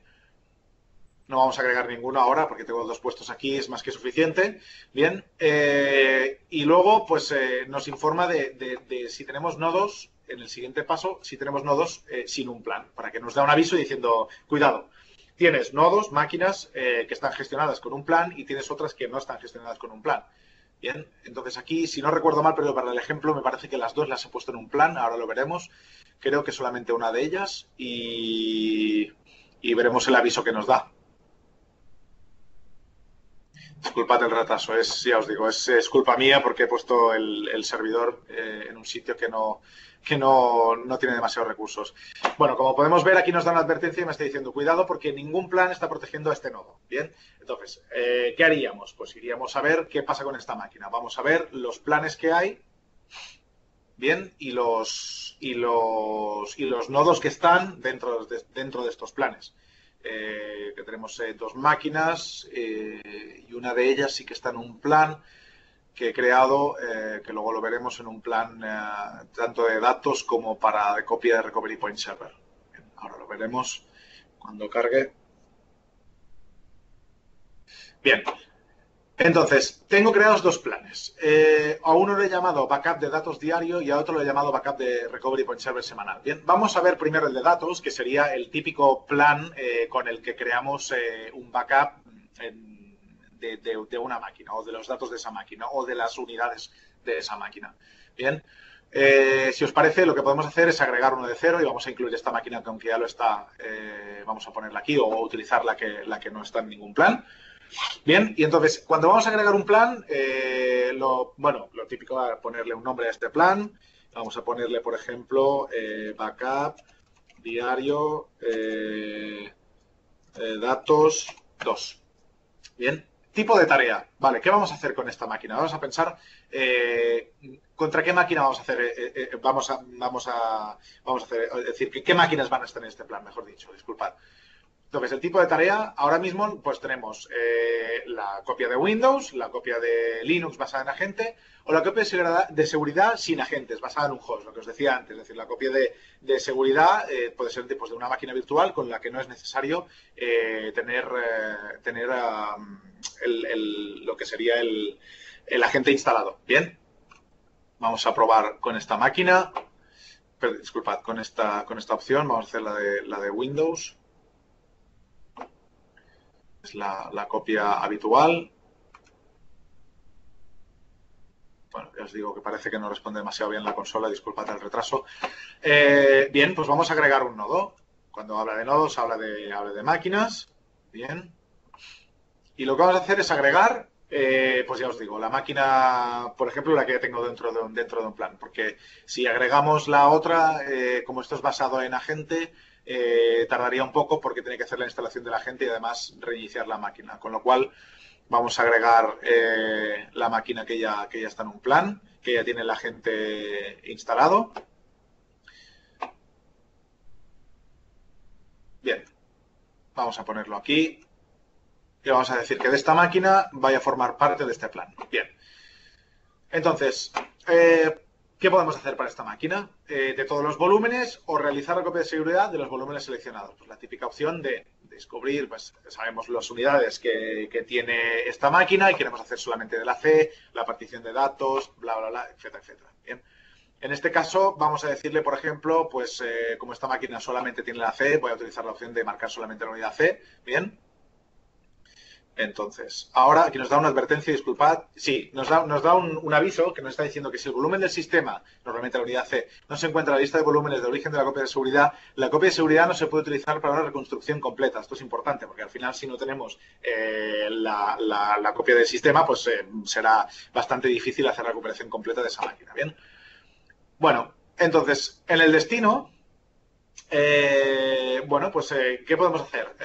No vamos a agregar ninguno ahora porque tengo dos puestos aquí, es más que suficiente. Bien. Y luego, pues nos informa de si tenemos nodos, en el siguiente paso, si tenemos nodos sin un plan, para que nos da un aviso diciendo, cuidado, tienes nodos, máquinas que están gestionadas con un plan y tienes otras que no están gestionadas con un plan. Bien, entonces aquí, si no recuerdo mal, pero para el ejemplo me parece que las dos las he puesto en un plan, ahora lo veremos. Creo que solamente una de ellas y veremos el aviso que nos da. Disculpad el retraso, ya os digo, es culpa mía porque he puesto el servidor en un sitio que no tiene demasiados recursos. Bueno, como podemos ver, aquí nos da una advertencia y me está diciendo, cuidado porque ningún plan está protegiendo a este nodo. Bien, entonces, ¿qué haríamos? Pues iríamos a ver qué pasa con esta máquina. Vamos a ver los planes que hay, bien, y los nodos que están dentro de estos planes. que tenemos dos máquinas y una de ellas sí que está en un plan que he creado, que luego lo veremos en un plan tanto de datos como para de copia de Recovery Point Server. Bien, ahora lo veremos cuando cargue. Bien, entonces, tengo creados dos planes. A uno le he llamado backup de datos diario y a otro le he llamado backup de Recovery Point Server semanal. Bien, vamos a ver primero el de datos, que sería el típico plan con el que creamos un backup de una máquina o de los datos de esa máquina o de las unidades de esa máquina. Bien, si os parece, lo que podemos hacer es agregar uno de cero y vamos a incluir esta máquina que aunque ya lo está, vamos a ponerla aquí o utilizar la que no está en ningún plan. Bien, y entonces, cuando vamos a agregar un plan, lo típico es ponerle un nombre a este plan. Vamos a ponerle, por ejemplo, backup diario datos 2. Bien, tipo de tarea. Vale, ¿qué vamos a hacer con esta máquina? Vamos a pensar contra qué máquina vamos a hacer, vamos a hacer, es decir, ¿qué máquinas van a estar en este plan? Mejor dicho, disculpad. Entonces, el tipo de tarea, ahora mismo, pues tenemos la copia de Windows, la copia de Linux basada en agente, o la copia de seguridad sin agentes, basada en un host, lo que os decía antes. Es decir, la copia de seguridad puede ser pues, de una máquina virtual con la que no es necesario tener lo que sería el agente instalado. Bien, vamos a probar con esta máquina. Disculpad, con esta opción, vamos a hacer la de Windows. Es la copia habitual. Bueno, ya os digo que parece que no responde demasiado bien la consola, disculpad el retraso. Bien, pues vamos a agregar un nodo. Cuando habla de nodos, habla de máquinas. Bien. Y lo que vamos a hacer es agregar, pues ya os digo, la máquina, por ejemplo, la que ya tengo dentro de un plan. Porque si agregamos la otra, como esto es basado en agente, tardaría un poco porque tiene que hacer la instalación del agente y además reiniciar la máquina. Con lo cual vamos a agregar la máquina que ya está en un plan, que ya tiene el agente instalado. Bien, vamos a ponerlo aquí y vamos a decir que de esta máquina vaya a formar parte de este plan. Bien, entonces, ¿qué podemos hacer para esta máquina? De todos los volúmenes o realizar la copia de seguridad de los volúmenes seleccionados. Pues la típica opción de descubrir, pues sabemos las unidades que tiene esta máquina y queremos hacer solamente de la C, la partición de datos, bla, bla, bla, etcétera, etcétera. Bien. En este caso vamos a decirle, por ejemplo, pues como esta máquina solamente tiene la C, voy a utilizar la opción de marcar solamente la unidad C. Bien. Entonces, ahora aquí nos da una advertencia, disculpad, sí, nos da un aviso que nos está diciendo que si el volumen del sistema, normalmente la unidad C, no se encuentra en la lista de volúmenes de origen de la copia de seguridad, la copia de seguridad no se puede utilizar para una reconstrucción completa. Esto es importante porque al final si no tenemos la copia del sistema, pues será bastante difícil hacer la recuperación completa de esa máquina. Bien. Bueno, entonces, en el destino... bueno, pues, ¿qué podemos hacer?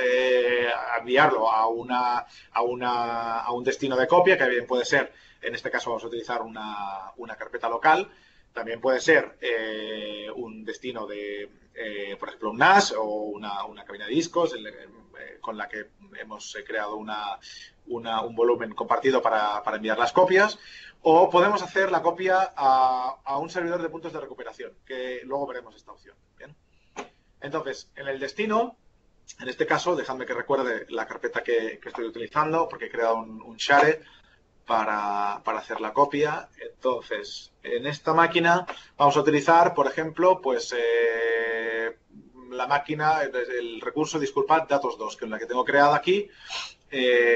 Enviarlo a un destino de copia, que bien puede ser, en este caso vamos a utilizar una carpeta local, también puede ser un destino de, por ejemplo, un NAS o una cabina de discos con la que hemos creado un volumen compartido para enviar las copias, o podemos hacer la copia a un servidor de puntos de recuperación, que luego veremos esta opción. Bien. Entonces, en el destino, en este caso, dejadme que recuerde la carpeta que estoy utilizando, porque he creado un share para hacer la copia. Entonces, en esta máquina vamos a utilizar, por ejemplo, pues la máquina, el recurso, disculpad, datos 2, que es la que tengo creada aquí,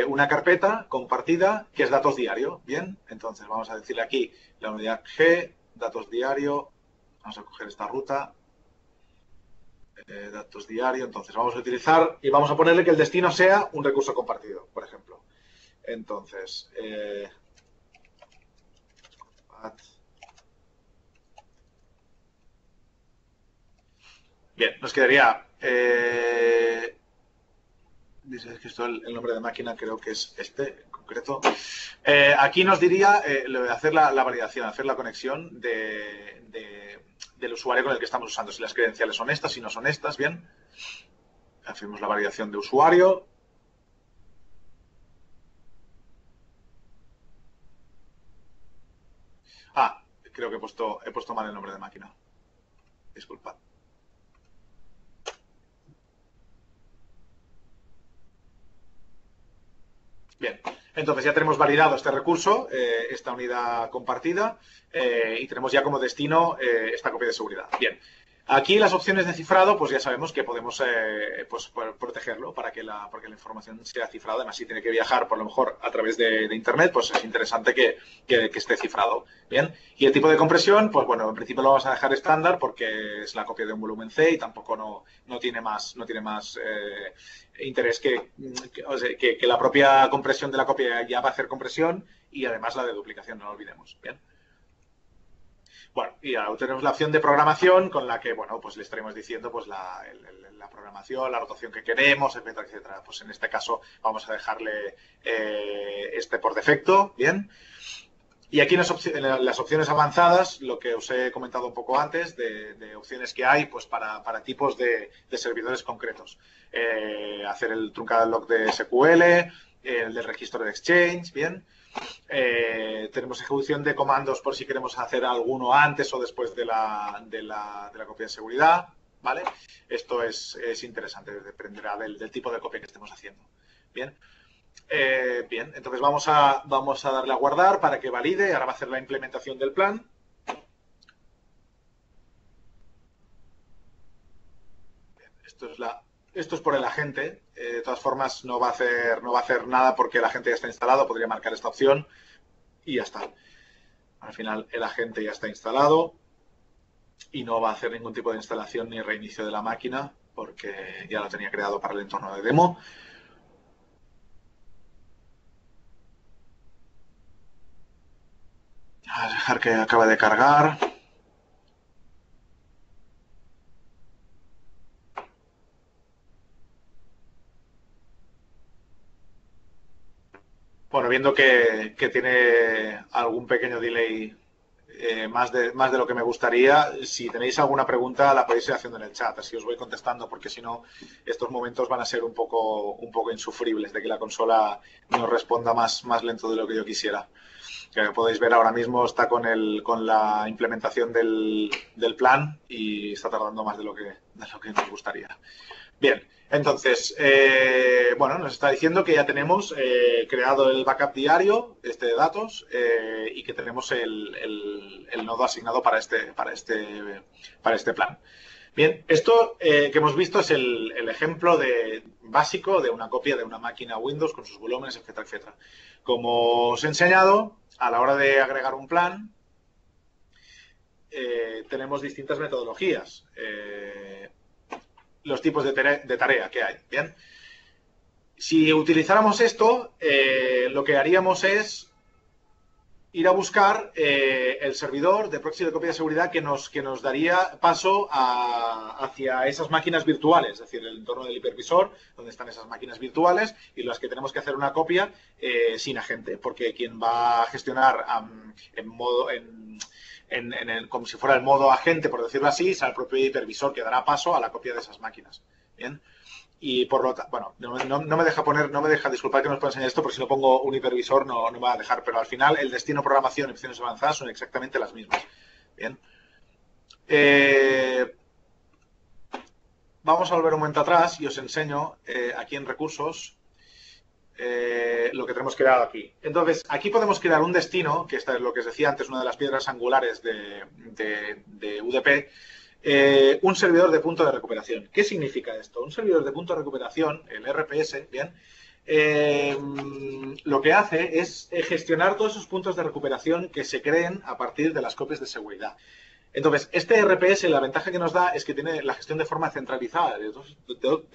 una carpeta compartida que es datos diario. Bien, entonces vamos a decirle aquí la unidad G, datos diario, vamos a coger esta ruta. Datos diario, entonces vamos a utilizar y vamos a ponerle que el destino sea un recurso compartido, por ejemplo. Entonces, bien, nos quedaría dice que esto el nombre de máquina creo que es este en concreto. Aquí nos diría hacer la validación, hacer la conexión del usuario con el que estamos usando, si las credenciales son estas, si no son estas, bien. hacemos la validación de usuario. Ah, creo que he puesto mal el nombre de máquina. Disculpad. Bien, entonces ya tenemos validado este recurso, esta unidad compartida, y tenemos ya como destino esta copia de seguridad. Bien, aquí las opciones de cifrado, pues ya sabemos que podemos pues, protegerlo para que la información sea cifrada. Además, si tiene que viajar, por lo mejor, a través de Internet, pues es interesante que esté cifrado. Bien, y el tipo de compresión, pues bueno, en principio lo vamos a dejar estándar porque es la copia de un volumen C y tampoco no tiene más interés o sea, que la propia compresión de la copia ya va a hacer compresión y además la de duplicación, no lo olvidemos. Bien. Bueno, y ahora tenemos la opción de programación con la que, bueno, pues le estaremos diciendo pues la programación, la rotación que queremos, etcétera, etcétera. Pues en este caso vamos a dejarle este por defecto, bien. Y aquí en las opciones avanzadas, lo que os he comentado un poco antes, de opciones que hay pues para tipos de servidores concretos. Hacer el truncado log de SQL, el del registro de Exchange, bien. Tenemos ejecución de comandos por si queremos hacer alguno antes o después de la copia de seguridad, ¿vale? Esto es interesante, dependerá del tipo de copia que estemos haciendo. Bien. Bien, entonces vamos a darle a guardar para que valide. Ahora va a hacer la implementación del plan. Bien, esto es por el agente. De todas formas, no va a hacer nada porque el agente ya está instalado. Podría marcar esta opción y ya está. Al final, el agente ya está instalado y no va a hacer ningún tipo de instalación ni reinicio de la máquina porque ya lo tenía creado para el entorno de demo. A dejar que acabe de cargar. Bueno, viendo que tiene algún pequeño delay más de lo que me gustaría, si tenéis alguna pregunta la podéis ir haciendo en el chat, así os voy contestando, porque si no, estos momentos van a ser un poco insufribles, de que la consola nos responda más lento de lo que yo quisiera. Que podéis ver ahora mismo está con la implementación del plan y está tardando más de lo que nos gustaría. Bien, entonces, bueno, nos está diciendo que ya tenemos creado el backup diario de datos y que tenemos el nodo asignado para este plan. Bien, esto que hemos visto es el ejemplo básico de una copia de una máquina Windows con sus volúmenes, etcétera, etcétera. Como os he enseñado, a la hora de agregar un plan, tenemos distintas metodologías. Los tipos de tarea que hay. Bien. Si utilizáramos esto, lo que haríamos es ir a buscar el servidor de proxy de copia de seguridad que nos daría paso hacia esas máquinas virtuales, es decir, el entorno del hipervisor, donde están esas máquinas virtuales y las que tenemos que hacer una copia sin agente, porque quien va a gestionar como si fuera el modo agente, por decirlo así, será el propio hipervisor que dará paso a la copia de esas máquinas. Bien. Y por lo tanto, bueno, no me deja, disculpad que no os pueda enseñar esto, porque si no pongo un hipervisor no me va a dejar, pero al final el destino, programación y opciones avanzadas son exactamente las mismas. Bien. Vamos a volver un momento atrás y os enseño aquí en recursos lo que tenemos creado aquí. Entonces, aquí podemos crear un destino, que esta es lo que os decía antes, una de las piedras angulares de UDP, un servidor de punto de recuperación. ¿Qué significa esto? Un servidor de punto de recuperación, el RPS, bien, lo que hace es gestionar todos esos puntos de recuperación que se creen a partir de las copias de seguridad. Entonces, este RPS, la ventaja que nos da es que tiene la gestión de forma centralizada de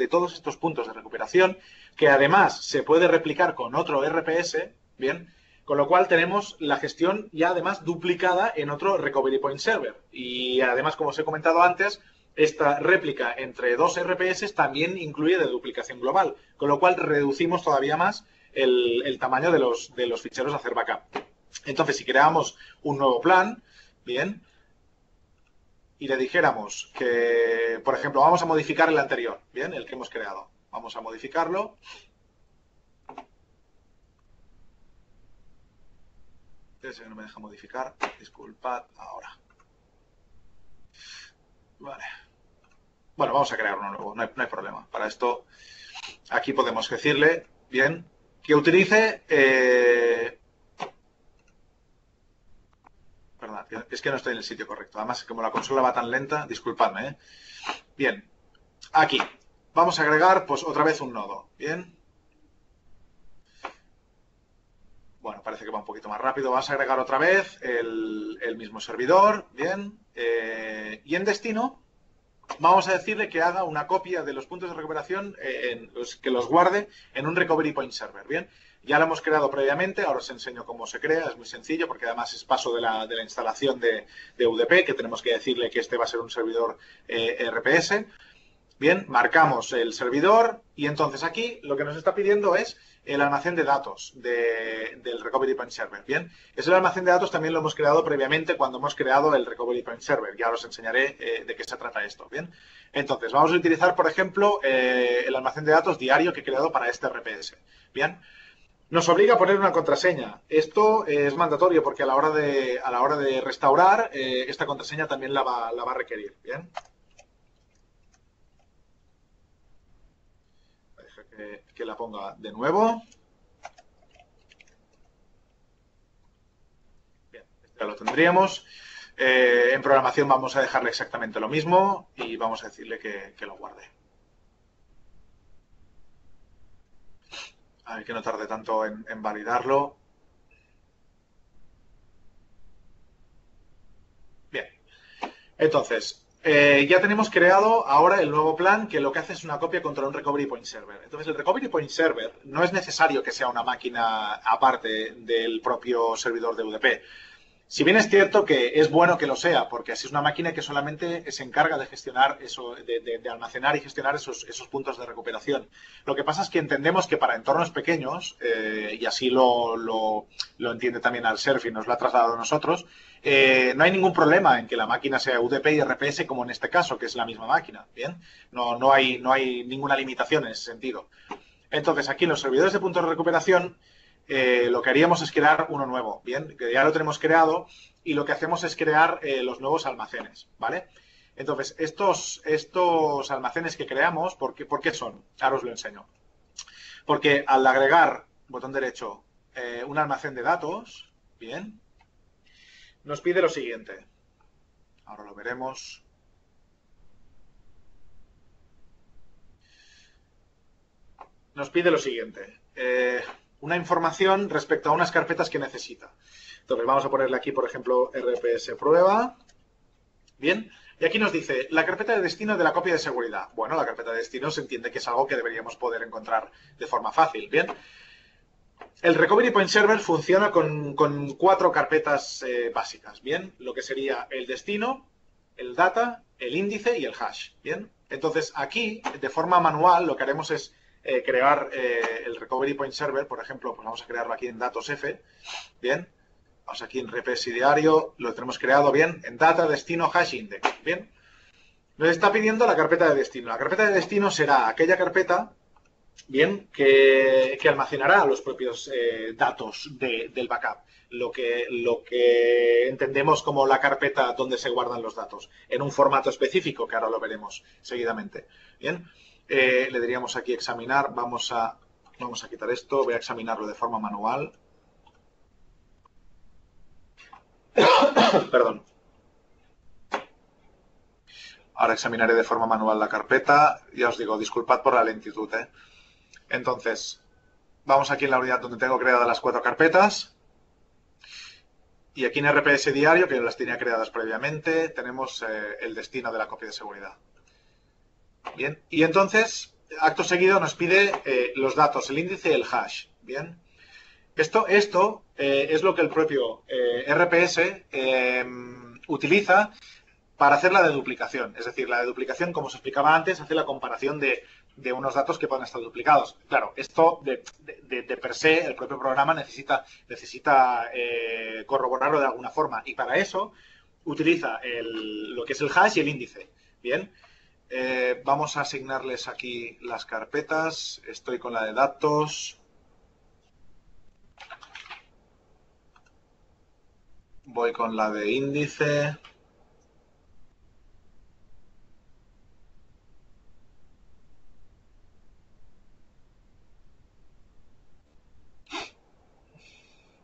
todos estos puntos de recuperación, que además se puede replicar con otro RPS, bien, con lo cual tenemos la gestión ya además duplicada en otro Recovery Point Server. Y además, como os he comentado antes, esta réplica entre dos RPS también incluye de duplicación global, con lo cual reducimos todavía más el tamaño de los ficheros a hacer backup. Entonces, si creamos un nuevo plan, bien, y le dijéramos que, por ejemplo, vamos a modificar el anterior, ¿bien? El que hemos creado. Vamos a modificarlo. Ese que no me deja modificar. Disculpad, ahora. Vale. Bueno, vamos a crear uno nuevo, no hay problema. Para esto, aquí podemos decirle, bien, que utilice... Perdón, es que no estoy en el sitio correcto. Además, como la consola va tan lenta, disculpadme, ¿eh? Bien, aquí. Vamos a agregar, pues, otra vez un nodo, ¿bien? Bueno, parece que va un poquito más rápido. Vamos a agregar otra vez el mismo servidor, ¿bien? Y en destino... Vamos a decirle que haga una copia de los puntos de recuperación, que los guarde en un Recovery Point Server, ¿bien? Ya lo hemos creado previamente, ahora os enseño cómo se crea, es muy sencillo porque además es paso de la instalación de UDP, que tenemos que decirle que este va a ser un servidor RPS. Bien, marcamos el servidor y entonces aquí lo que nos está pidiendo es el almacén de datos del Recovery Point Server. Bien, ese almacén de datos también lo hemos creado previamente cuando hemos creado el Recovery Point Server. Ya os enseñaré de qué se trata esto. Bien, entonces vamos a utilizar, por ejemplo, el almacén de datos diario que he creado para este RPS. Bien, nos obliga a poner una contraseña. Esto es mandatorio porque a la hora de restaurar, esta contraseña también la va a requerir. Bien. Que la ponga de nuevo. Bien, ya lo tendríamos. En programación vamos a dejarle exactamente lo mismo y vamos a decirle que lo guarde. A ver, que no tarde tanto en validarlo. Bien. Entonces, ya tenemos creado ahora el nuevo plan que lo que hace es una copia contra un Recovery Point Server. Entonces, el Recovery Point Server no es necesario que sea una máquina aparte del propio servidor de UDP. Si bien es cierto que es bueno que lo sea, porque así es una máquina que solamente se encarga de gestionar eso, de almacenar y gestionar esos puntos de recuperación. Lo que pasa es que entendemos que para entornos pequeños, y así lo entiende también Alserf y nos lo ha trasladado a nosotros, no hay ningún problema en que la máquina sea UDP y RPS como en este caso, que es la misma máquina. ¿Bien? No hay ninguna limitación en ese sentido. Entonces, aquí en los servidores de puntos de recuperación, lo que haríamos es crear uno nuevo, ¿bien? Que ya lo tenemos creado y lo que hacemos es crear los nuevos almacenes, ¿vale? Entonces, estos almacenes que creamos, ¿por qué son? Ahora os lo enseño. Porque al agregar, botón derecho, un almacén de datos, ¿bien? Nos pide lo siguiente. Ahora lo veremos. Nos pide lo siguiente. Una información respecto a unas carpetas que necesita. Entonces vamos a ponerle aquí, por ejemplo, RPS prueba. Bien. Y aquí nos dice la carpeta de destino de la copia de seguridad. Bueno, la carpeta de destino se entiende que es algo que deberíamos poder encontrar de forma fácil. Bien. El Recovery Point Server funciona con 4 carpetas básicas. Bien. Lo que sería el destino, el data, el índice y el hash. Bien. Entonces aquí, de forma manual, lo que haremos es crear el Recovery Point Server, por ejemplo, pues vamos a crearlo aquí en datos F, bien, vamos aquí en RPS diario, lo tenemos creado bien, en data, destino, hash, index, bien. Nos está pidiendo la carpeta de destino. La carpeta de destino será aquella carpeta, bien, que almacenará los propios datos del backup, lo que entendemos como la carpeta donde se guardan los datos, en un formato específico, que ahora lo veremos seguidamente, bien. Le diríamos aquí examinar, vamos a quitar esto, voy a examinarlo de forma manual. Perdón. Ahora examinaré de forma manual la carpeta. Ya os digo, disculpad por la lentitud. Entonces, vamos aquí en la unidad donde tengo creadas las 4 carpetas. Y aquí en RPS diario, que las tenía creadas previamente, tenemos el destino de la copia de seguridad. Bien, y entonces, acto seguido nos pide los datos, el índice y el hash. Bien, esto es lo que el propio RPS utiliza para hacer la deduplicación. Es decir, la deduplicación, como os explicaba antes, hace la comparación de unos datos que pueden estar duplicados. Claro, esto de per se, el propio programa necesita corroborarlo de alguna forma. Y para eso utiliza lo que es el hash y el índice. Bien, vamos a asignarles aquí las carpetas. Estoy con la de datos. Voy con la de índice.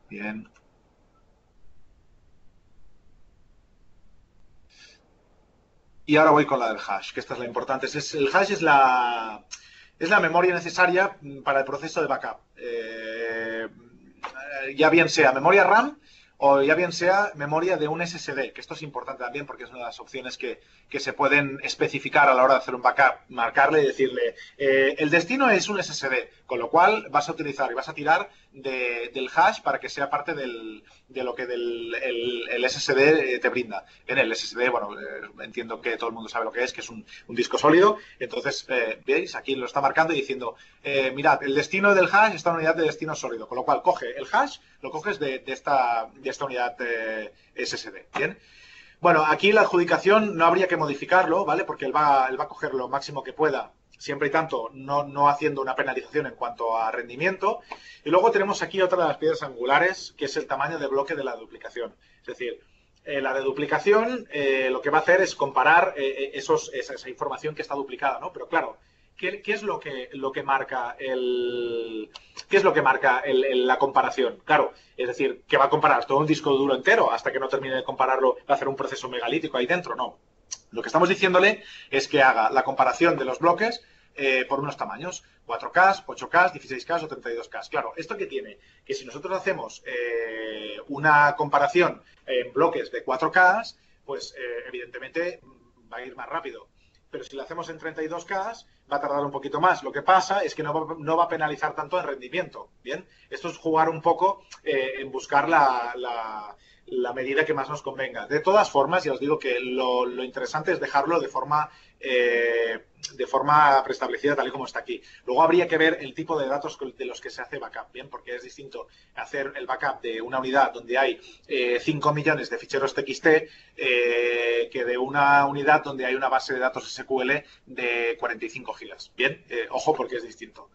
Bien. Y ahora voy con la del hash, que esta es la importante. El hash es la memoria necesaria para el proceso de backup. Ya bien sea memoria RAM o ya bien sea memoria de un SSD, que esto es importante también porque es una de las opciones que se pueden especificar a la hora de hacer un backup, marcarle y decirle, el destino es un SSD, con lo cual vas a utilizar y vas a tirar del hash para que sea parte de lo que el SSD te brinda. En el SSD, bueno, entiendo que todo el mundo sabe lo que es un disco sólido, entonces, veis, aquí lo está marcando y diciendo, mirad, el destino del hash está en unidad de destino sólido, con lo cual coge el hash, lo coges de esta unidad SSD, ¿bien? Bueno, aquí la adjudicación no habría que modificarlo, ¿vale? Porque él va a coger lo máximo que pueda, siempre y tanto no haciendo una penalización en cuanto a rendimiento. Y luego tenemos aquí otra de las piedras angulares, que es el tamaño de bloque de la duplicación. Es decir, la deduplicación lo que va a hacer es comparar esa información que está duplicada, ¿no? Pero claro, ¿qué es lo que marca la comparación? Claro, es decir, que va a comparar todo un disco duro entero hasta que no termine de compararlo, va a hacer un proceso megalítico ahí dentro, no. Lo que estamos diciéndole es que haga la comparación de los bloques por unos tamaños, 4K, 8K, 16K o 32K. Claro, ¿esto qué tiene? Que si nosotros hacemos una comparación en bloques de 4K, pues evidentemente va a ir más rápido. Pero si lo hacemos en 32K, va a tardar un poquito más. Lo que pasa es que no va a penalizar tanto el rendimiento. ¿Bien? Esto es jugar un poco en buscar la medida que más nos convenga. De todas formas, ya os digo que lo interesante es dejarlo de forma preestablecida tal y como está aquí. Luego habría que ver el tipo de datos de los que se hace backup, ¿bien? Porque es distinto hacer el backup de una unidad donde hay 5 millones de ficheros TXT que de una unidad donde hay una base de datos SQL de 45 gigas. Bien, ojo porque es distinto.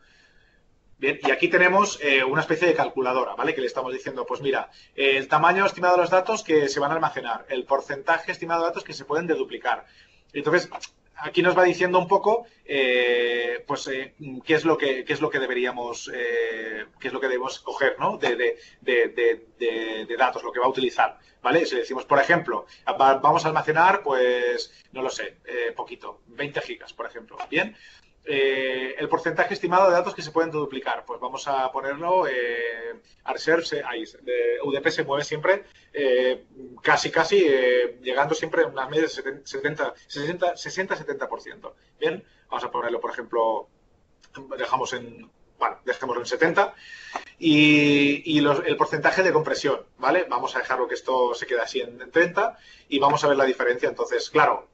Bien, y aquí tenemos una especie de calculadora, ¿vale? Que le estamos diciendo, pues mira, el tamaño estimado de los datos que se van a almacenar, el porcentaje estimado de datos que se pueden deduplicar. Entonces, aquí nos va diciendo un poco, qué es lo que deberíamos, qué es lo que debemos coger, ¿no? De datos, lo que va a utilizar, ¿vale? Si decimos, por ejemplo, vamos a almacenar, pues, no lo sé, poquito, 20 gigas, por ejemplo, ¿bien? El porcentaje estimado de datos que se pueden duplicar, pues vamos a ponerlo, UDP se mueve siempre casi, llegando siempre a unas medias de 60-70%. Bien, vamos a ponerlo, por ejemplo, dejémoslo en 70 y el porcentaje de compresión, ¿vale? Vamos a dejarlo que esto se quede así en 30 y vamos a ver la diferencia. Entonces, claro,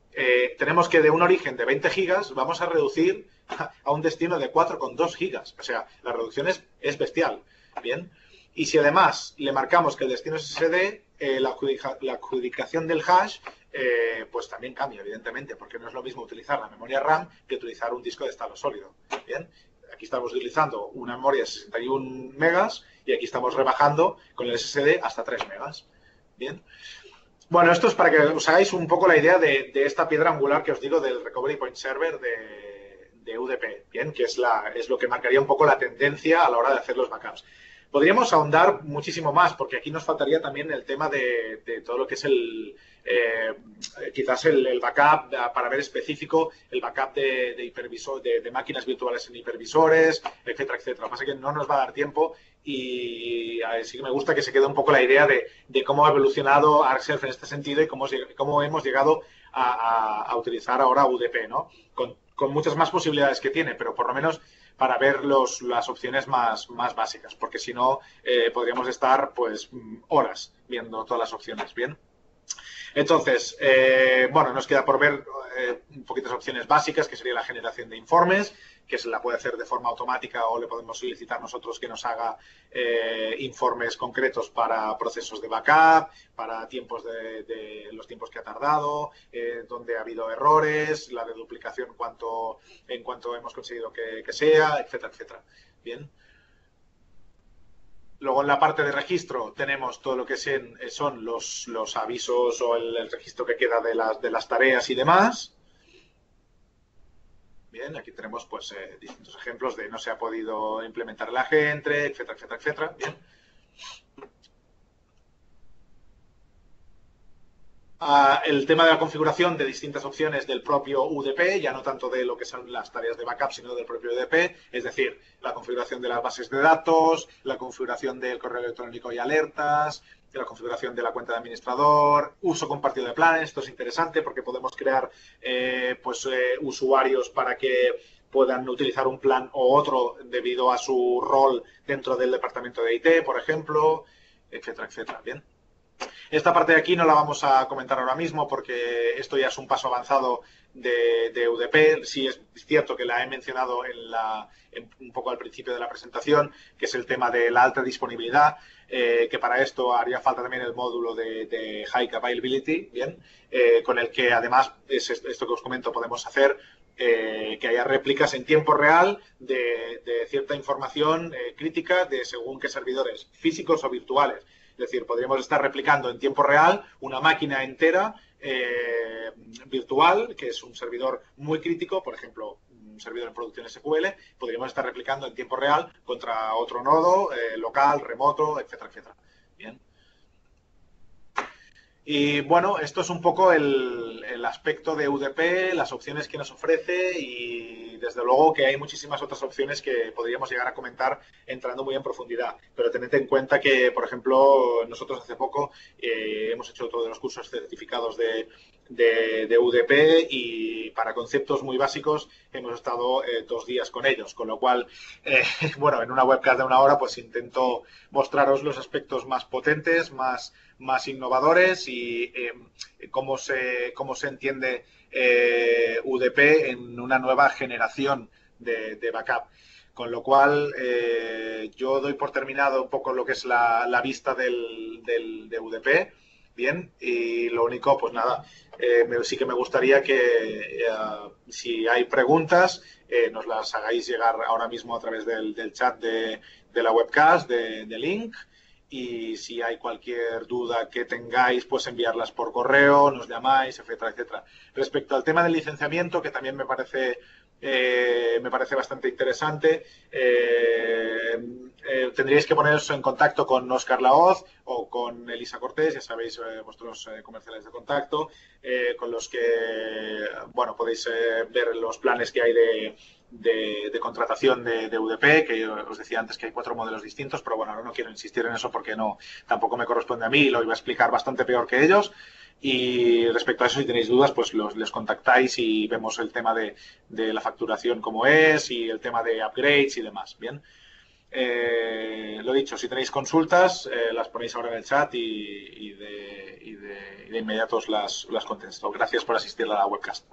tenemos que de un origen de 20 gigas vamos a reducir a un destino de 4,2 gigas. O sea, la reducción es bestial. Bien. Y si además le marcamos que el destino es SSD, la adjudicación del hash, pues también cambia, evidentemente, porque no es lo mismo utilizar la memoria RAM que utilizar un disco de estado sólido. Bien. Aquí estamos utilizando una memoria de 61 megas y aquí estamos rebajando con el SSD hasta 3 megas. Bien. Bueno, esto es para que os hagáis un poco la idea de esta piedra angular que os digo del Recovery Point Server de UDP, ¿bien? Que es lo que marcaría un poco la tendencia a la hora de hacer los backups. Podríamos ahondar muchísimo más, porque aquí nos faltaría también el tema de todo lo que es quizás el backup para ver específico, el backup de máquinas virtuales en hipervisores, etcétera, etcétera. Lo que pasa es que no nos va a dar tiempo y sí que me gusta que se quede un poco la idea de cómo ha evolucionado ArcServe en este sentido y cómo hemos llegado a utilizar ahora UDP, ¿no? Con muchas más posibilidades que tiene, pero por lo menos para ver las opciones más básicas, porque si no podríamos estar pues horas viendo todas las opciones, ¿bien? Entonces, bueno, nos queda por ver un poquitas opciones básicas, que sería la generación de informes, que se la puede hacer de forma automática o le podemos solicitar nosotros que nos haga informes concretos para procesos de backup, para tiempos de los tiempos que ha tardado, donde ha habido errores, la deduplicación en cuanto hemos conseguido que sea, etcétera, etcétera. Bien. Luego en la parte de registro tenemos todo lo que son los avisos o el registro que queda de las tareas y demás. Bien, aquí tenemos pues distintos ejemplos de no se ha podido implementar el agente, etcétera, etcétera, etcétera. Bien. El tema de la configuración de distintas opciones del propio UDP, ya no tanto de lo que son las tareas de backup, sino del propio UDP, es decir, la configuración de las bases de datos, la configuración del correo electrónico y alertas, la configuración de la cuenta de administrador, uso compartido de planes. Esto es interesante porque podemos crear usuarios para que puedan utilizar un plan o otro debido a su rol dentro del departamento de IT, por ejemplo, etcétera, etcétera. Bien. Esta parte de aquí no la vamos a comentar ahora mismo porque esto ya es un paso avanzado de UDP. Sí es cierto que la he mencionado un poco al principio de la presentación, que es el tema de la alta disponibilidad, que para esto haría falta también el módulo de High Availability, bien, con el que además, es esto que os comento, podemos hacer que haya réplicas en tiempo real de cierta información crítica de según qué servidores, físicos o virtuales. Es decir, podríamos estar replicando en tiempo real una máquina entera virtual, que es un servidor muy crítico, por ejemplo, un servidor en producción SQL, podríamos estar replicando en tiempo real contra otro nodo, local, remoto, etcétera, etcétera. Bien. Y bueno, esto es un poco el aspecto de UDP, las opciones que nos ofrece y desde luego que hay muchísimas otras opciones que podríamos llegar a comentar entrando muy en profundidad. Pero tened en cuenta que, por ejemplo, nosotros hace poco hemos hecho todos los cursos certificados de UDP y para conceptos muy básicos hemos estado 2 días con ellos, con lo cual, bueno, en una webcast de 1 hora pues intento mostraros los aspectos más potentes, más innovadores y cómo se entiende UDP en una nueva generación de backup. Con lo cual, yo doy por terminado un poco lo que es la vista de UDP. Bien, y lo único, pues nada, sí que me gustaría que si hay preguntas, nos las hagáis llegar ahora mismo a través del chat de la webcast, de link. Y si hay cualquier duda que tengáis, pues enviarlas por correo, nos llamáis, etcétera, etcétera. Respecto al tema del licenciamiento, que también me parece bastante interesante, tendríais que poneros en contacto con Óscar Laoz o con Elisa Cortés, ya sabéis, vuestros comerciales de contacto, con los que, bueno, podéis ver los planes que hay de contratación de UDP, que yo os decía antes que hay 4 modelos distintos, pero bueno, ahora no quiero insistir en eso porque tampoco me corresponde a mí, lo iba a explicar bastante peor que ellos. Y respecto a eso, si tenéis dudas, pues les contactáis y vemos el tema de la facturación como es y el tema de upgrades y demás. Bien. Lo dicho, si tenéis consultas, las ponéis ahora en el chat y de inmediato las contesto. Gracias por asistir a la webcast.